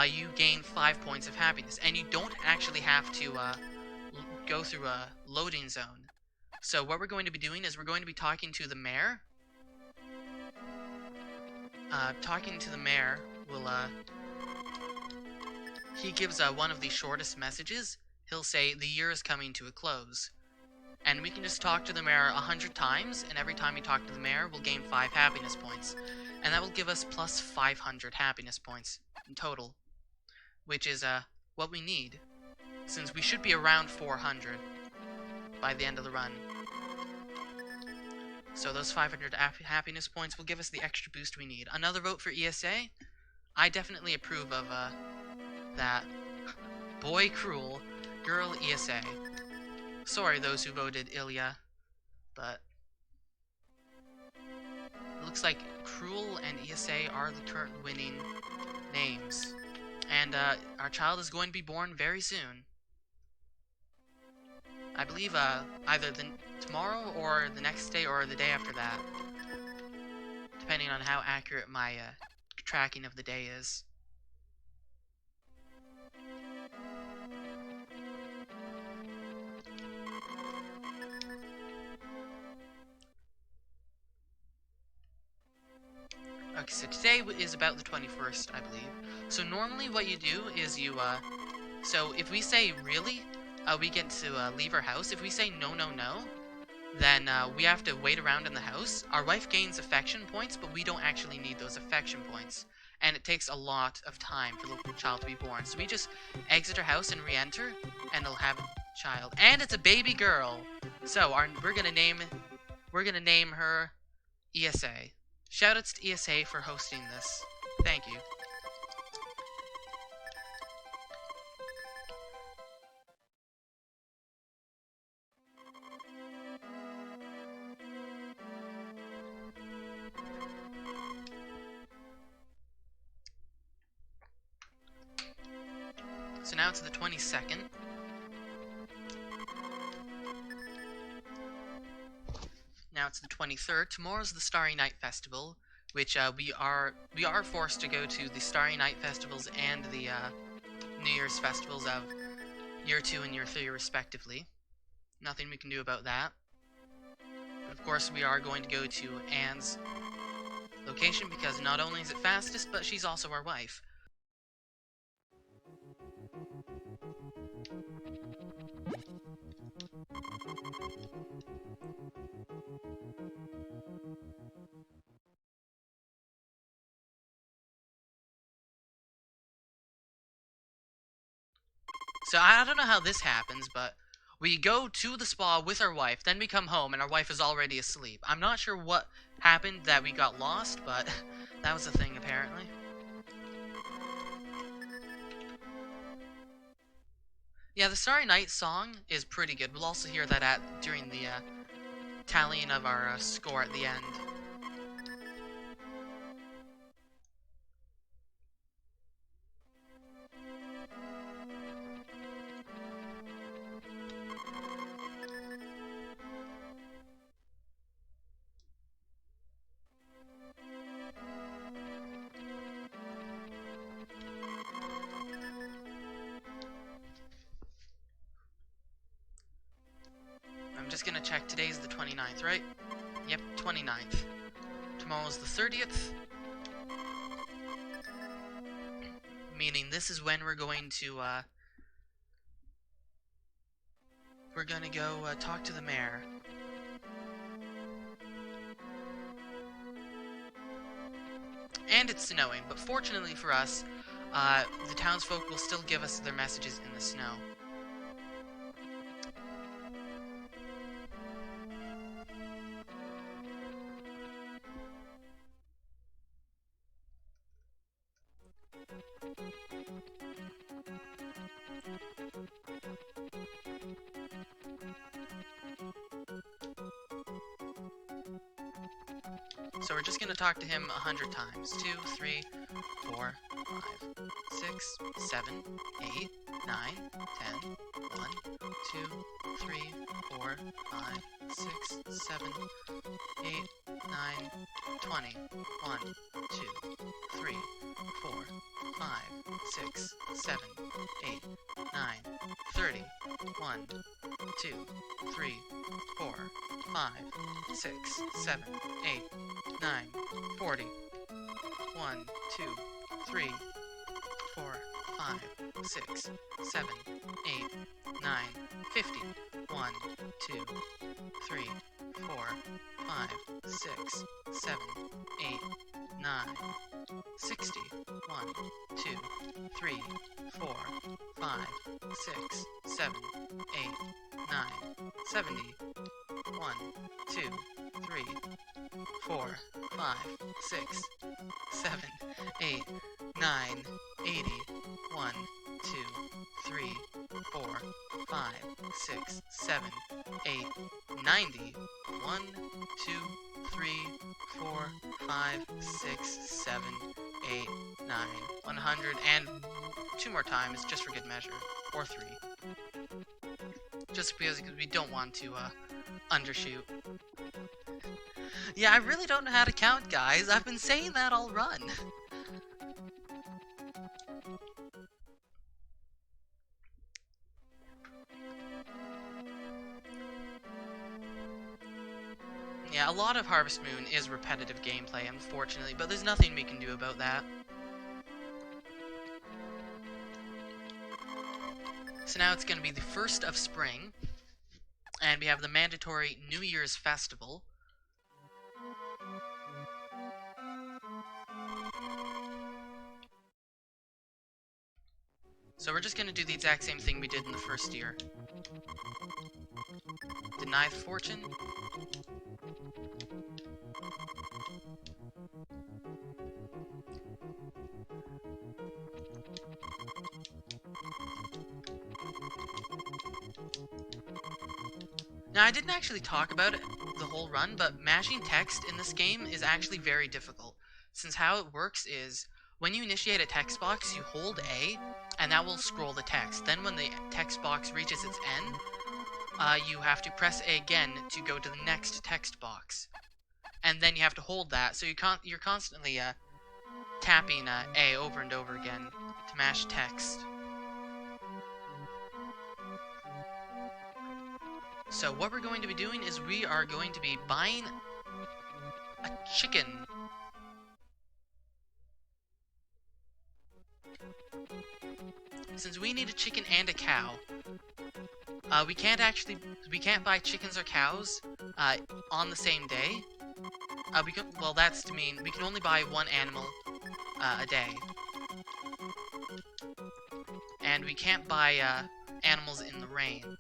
you gain 5 points of happiness. And you don't actually have to go through a loading zone. So what we're going to be doing is we're going to be talking to the mayor. Talking to the mayor will... he gives one of the shortest messages. he'll say, "The year is coming to a close." And we can just talk to the mayor 100 times, and every time we talk to the mayor, we'll gain 5 happiness points. And that will give us plus 500 happiness points in total, which is what we need, since we should be around 400 by the end of the run. So those 500 happiness points will give us the extra boost we need. Another vote for ESA? I definitely approve of that. Boy Cruel, Girl ESA. Sorry those who voted Ilya, but it looks like Cruel and ESA are the current winning names. And our child is going to be born very soon. I believe either tomorrow or the next day or the day after that, depending on how accurate my tracking of the day is. Okay, so today is about the 21st, I believe. So normally what you do is you, so if we say really, we get to leave our house. If we say no, no, no, then we have to wait around in the house. Our wife gains affection points, but we don't actually need those affection points. And it takes a lot of time for the child to be born. So we just exit our house and re-enter, and it'll have a child. And it's a baby girl! So we're gonna name her ESA. Shoutouts to ESA for hosting this. Thank you. So now it's the 22nd. Now it's the 23rd. Tomorrow's the Starry Night Festival, which we are forced to go to the Starry Night Festivals and the New Year's Festivals of Year 2 and Year 3 respectively. Nothing we can do about that. But of course we are going to go to Anne's location because not only is it fastest, but she's also our wife. So I don't know how this happens, but we go to the spa with our wife, then we come home and our wife is already asleep. I'm not sure what happened that we got lost, but that was a thing apparently. Yeah, the Starry Night song is pretty good. We'll also hear that during the tallying of our score at the end. I'm just gonna check. Today's the 29th, right? Yep, 29th. Tomorrow's the 30th. Meaning this is when we're going to, we're gonna go talk to the mayor. And it's snowing, but fortunately for us, the townsfolk will still give us their messages in the snow. So we're just going to talk to him 100 times. 2, 3, 4, 5, 6, 7, 8, 9, 10, 1, 2, 3, 4, 5, 6, 7, 8, 9, 20. 1, 2, 3, 4, 5, 6, 7, 8, 9, 30. 1, 2, 3, 4, 5, 6, 7, 8, 9, 40. 1, 2, 3, 4, 5, 6, 7, 8, 9, 50. 1, 2, 3, 4, 5, 6, 7, 8, 9, 60. 1, 2, 3, 4, 5, 6, 7, 8, 9, 70. 1, 2, 3, 4, 5, 6, 7, 8, 9, 80. 1, 2, 3, 4, 5, 6, 7, 8, 90. 1, 2, 3, 4, 5, 6, 7, 8, 9, 100, and 2 more times, just for good measure. Or 3. Just because we don't want to, undershoot. Yeah, I really don't know how to count, guys. I've been saying that all run. Yeah, a lot of Harvest Moon is repetitive gameplay, unfortunately, but there's nothing we can do about that. So now it's going to be the 1st of spring, and we have the mandatory New Year's Festival. So we're just going to do the exact same thing we did in the first year. Deny the fortune. Now, I didn't actually talk about it the whole run, but mashing text in this game is actually very difficult, since how it works is, when you initiate a text box, you hold A, and that will scroll the text. Then when the text box reaches its end, you have to press A again to go to the next text box. And then you have to hold that, so you're constantly tapping A over and over again to mash text. So what we're going to be doing is we are going to be buying a chicken. Since we need a chicken and a cow, we can't buy chickens or cows on the same day. Well, that's to mean we can only buy one animal a day. And we can't buy animals in the rain.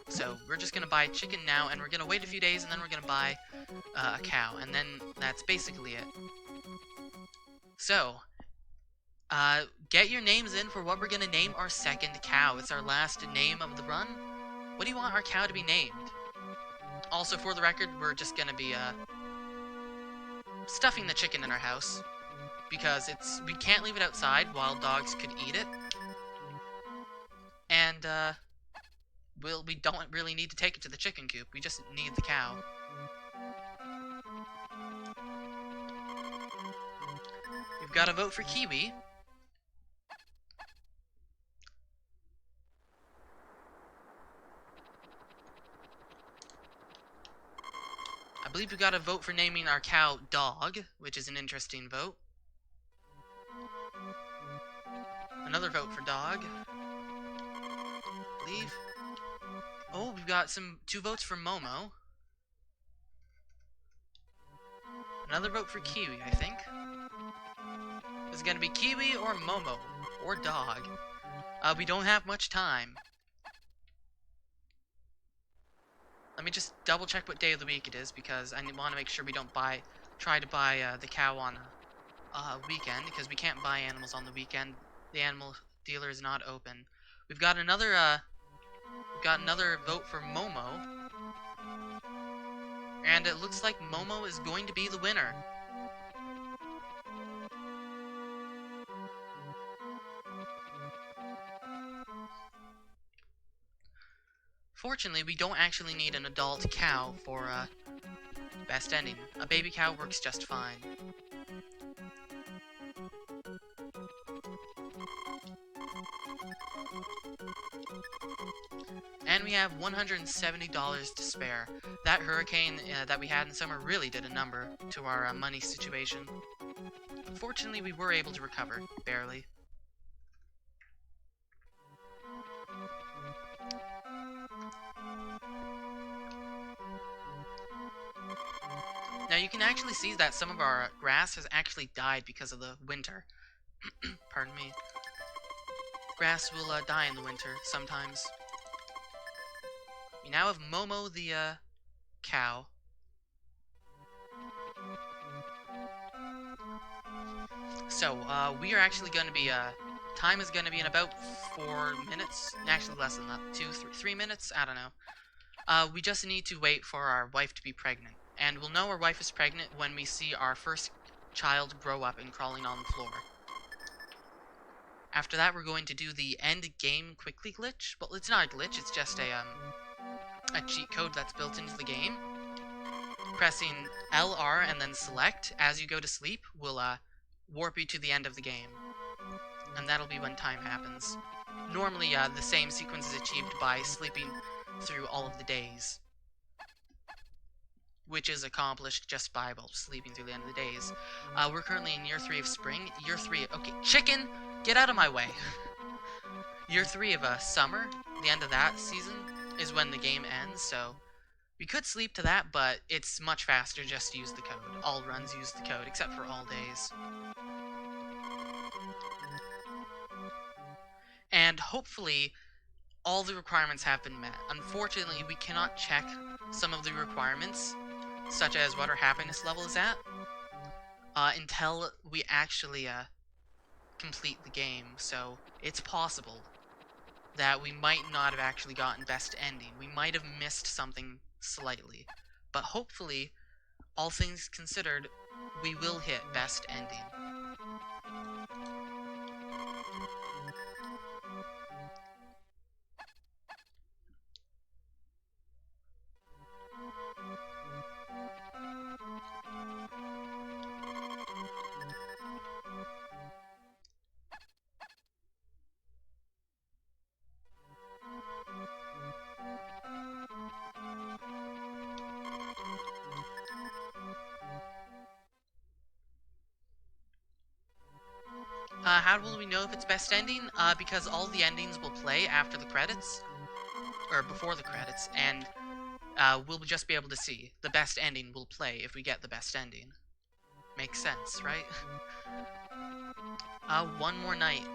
So we're just gonna buy chicken now, and we're gonna wait a few days, and then we're gonna buy a cow, and then that's basically it. So, get your names in for what we're gonna name our second cow. It's our last name of the run. What do you want our cow to be named? Also, for the record, we're just gonna be stuffing the chicken in our house, because we can't leave it outside. Wild dogs could eat it, and we don't really need to take it to the chicken coop. We just need the cow. We've got to vote for Kiwi. I believe we've got to vote for naming our cow Dog, which is an interesting vote. Another vote for Dog. I believe. Oh, we've got 2 votes for Momo. Another vote for Kiwi, I think. Is it gonna be Kiwi or Momo? Or Dog? We don't have much time. Let me just double check what day of the week it is, because I want to make sure we don't try to buy the cow on a weekend, because we can't buy animals on the weekend. The animal dealer is not open. We've got another vote for Momo, and it looks like Momo is going to be the winner. Fortunately, we don't actually need an adult cow for best ending. A baby cow works just fine. And we have $170 to spare. That hurricane that we had in summer really did a number to our money situation. Fortunately, we were able to recover, barely. Now you can actually see that some of our grass has actually died because of the winter. Pardon me. Grass will die in the winter sometimes. We now have Momo the cow. So we are actually going to be time is going to be in about 4 minutes. Actually less than that. 3 minutes. I don't know. We just need to wait for our wife to be pregnant. And we'll know our wife is pregnant when we see our first child grow up and crawling on the floor. After that, we're going to do the end game quickly glitch. Well, it's not a glitch, it's just a cheat code that's built into the game. Pressing LR and then select as you go to sleep will warp you to the end of the game. And that'll be when time happens. Normally, the same sequence is achieved by sleeping through all of the days, which is accomplished just by, well, sleeping through the end of the days. We're currently in year 3 of spring. Year 3 of... Okay, chicken! Get out of my way! Year 3 of summer, the end of that season, is when the game ends, so... We could sleep to that, but it's much faster just to use the code. All runs use the code, except for all days. And hopefully, all the requirements have been met. Unfortunately, we cannot check some of the requirements, such as what our happiness level is at, until we actually complete the game. So it's possible that we might not have actually gotten best ending. We might have missed something slightly. But hopefully, all things considered, we will hit best ending. How will we know if it's best ending? Because all the endings will play after the credits, or before the credits, and we'll just be able to see. The best ending will play if we get the best ending. Makes sense, right? One more night.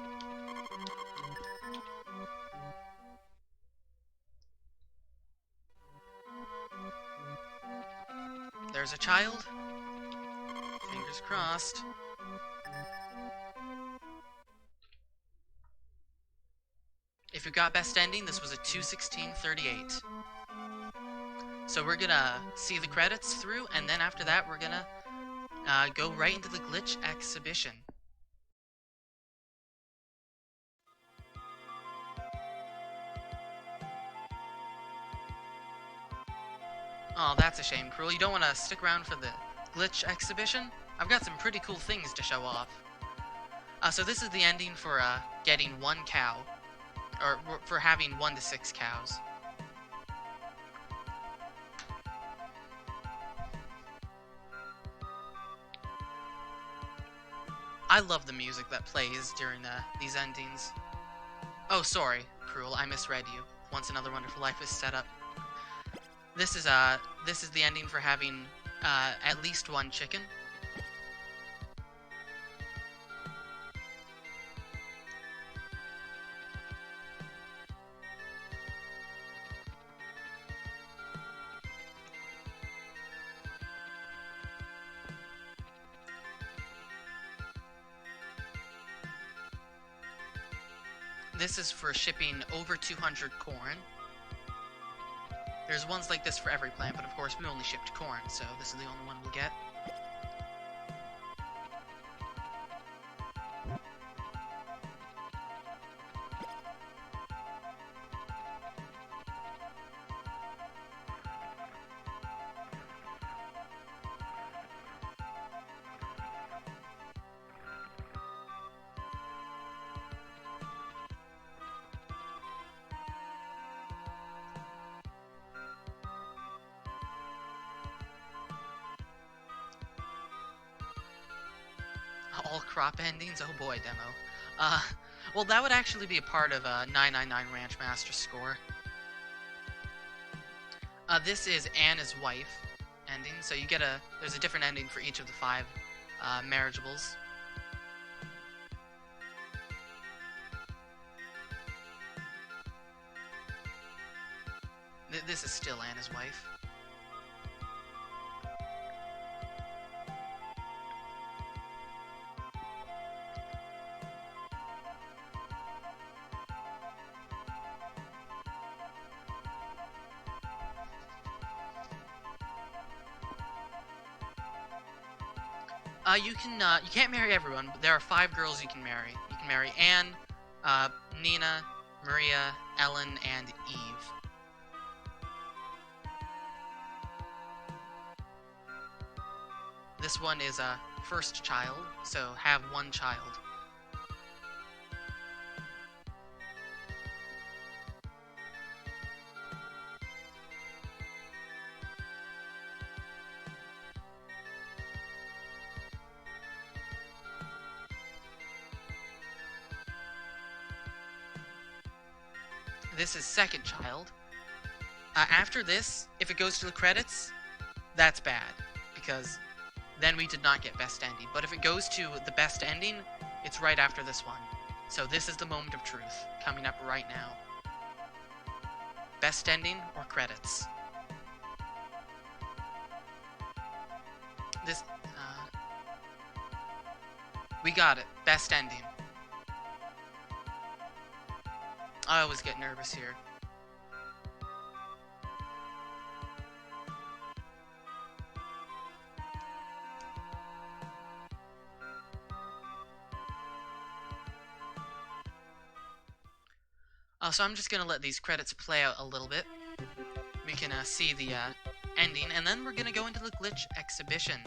There's a child. Fingers crossed. If you got best ending, this was a 2:16:38. So we're gonna see the credits through, and then after that, we're gonna go right into the glitch exhibition. Oh, that's a shame, Cruel. You don't want to stick around for the glitch exhibition? I've got some pretty cool things to show off. So this is the ending for getting 1 cow, or for having 1 to 6 cows. I love the music that plays during these endings. Oh, sorry, Cruel, I misread you. Once Another Wonderful Life is set up. This is the ending for having at least 1 chicken. This is for shipping over 200 corn. There's ones like this for every plant, but of course we only shipped corn, so this is the only one we'll get. all crop endings? Oh boy, demo. Well, that would actually be a part of 999 Ranch Master score. This is Anna's wife ending, so you get there's a different ending for each of the 5 marriageables. This is still Anna's wife. You can't marry everyone, but there are 5 girls you can marry. You can marry Anne, Nina, Maria, Ellen, and Eve. This one is a first child, so have 1 child. This is second child. After this, if it goes to the credits, that's bad, because then we did not get best ending. But if it goes to the best ending, it's right after this one. So this is the moment of truth, coming up right now. Best ending or credits? This, we got it. Best ending. I always get nervous here. So I'm just going to let these credits play out a little bit. We can see the ending, and then we're going to go into the glitch exhibition.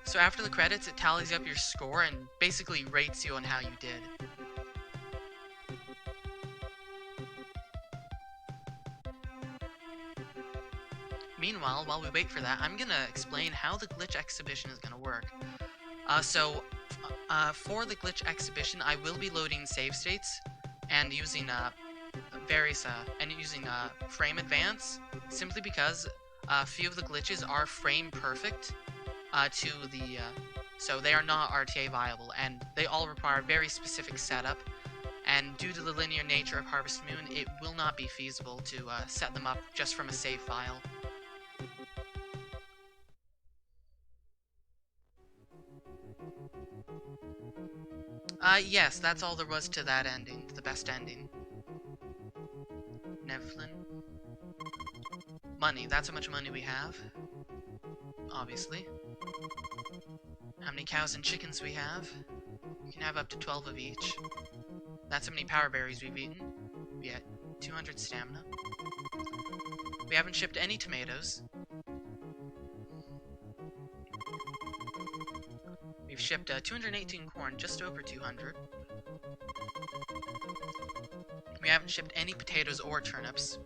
So after the credits, it tallies up your score and basically rates you on how you did. Meanwhile, while we wait for that, I'm going to explain how the glitch exhibition is going to work. For the glitch exhibition, I will be loading save states and using frame advance, simply because a few of the glitches are frame perfect so they are not RTA viable, and they all require very specific setup. And due to the linear nature of Harvest Moon, it will not be feasible to set them up just from a save file. Yes, that's all there was to that ending, the best ending. Nevlin. Money, that's how much money we have. Obviously. How many cows and chickens we have. We can have up to 12 of each. That's how many power berries we've eaten. We had 200 stamina. We haven't shipped any tomatoes. We've shipped 218 corn, just over 200. We haven't shipped any potatoes or turnips.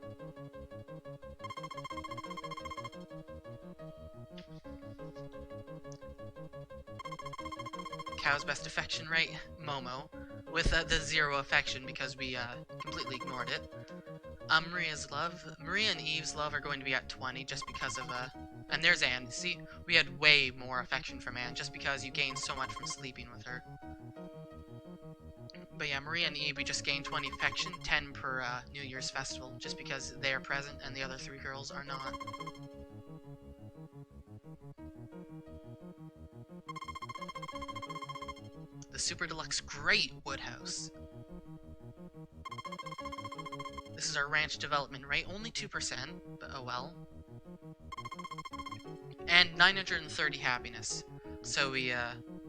Cow's best affection rate, Momo, with the 0 affection because we completely ignored it. Maria and Eve's love are going to be at 20 just because of and there's Anne. See, we had way more affection from Anne just because you gained so much from sleeping with her. But yeah, Maria and Eve, we just gained 20 affection, 10 per New Year's festival, just because they are present and the other 3 girls are not. The Super Deluxe Great Woodhouse. This is our ranch development rate, only 2%, but oh well. And 930 happiness. So we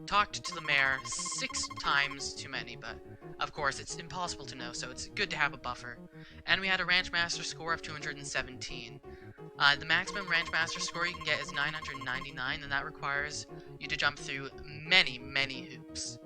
talked to the mayor 6 times too many, but of course it's impossible to know, so it's good to have a buffer. And we had a ranch master score of 217. The maximum ranch master score you can get is 999, and that requires you to jump through many, many hoops.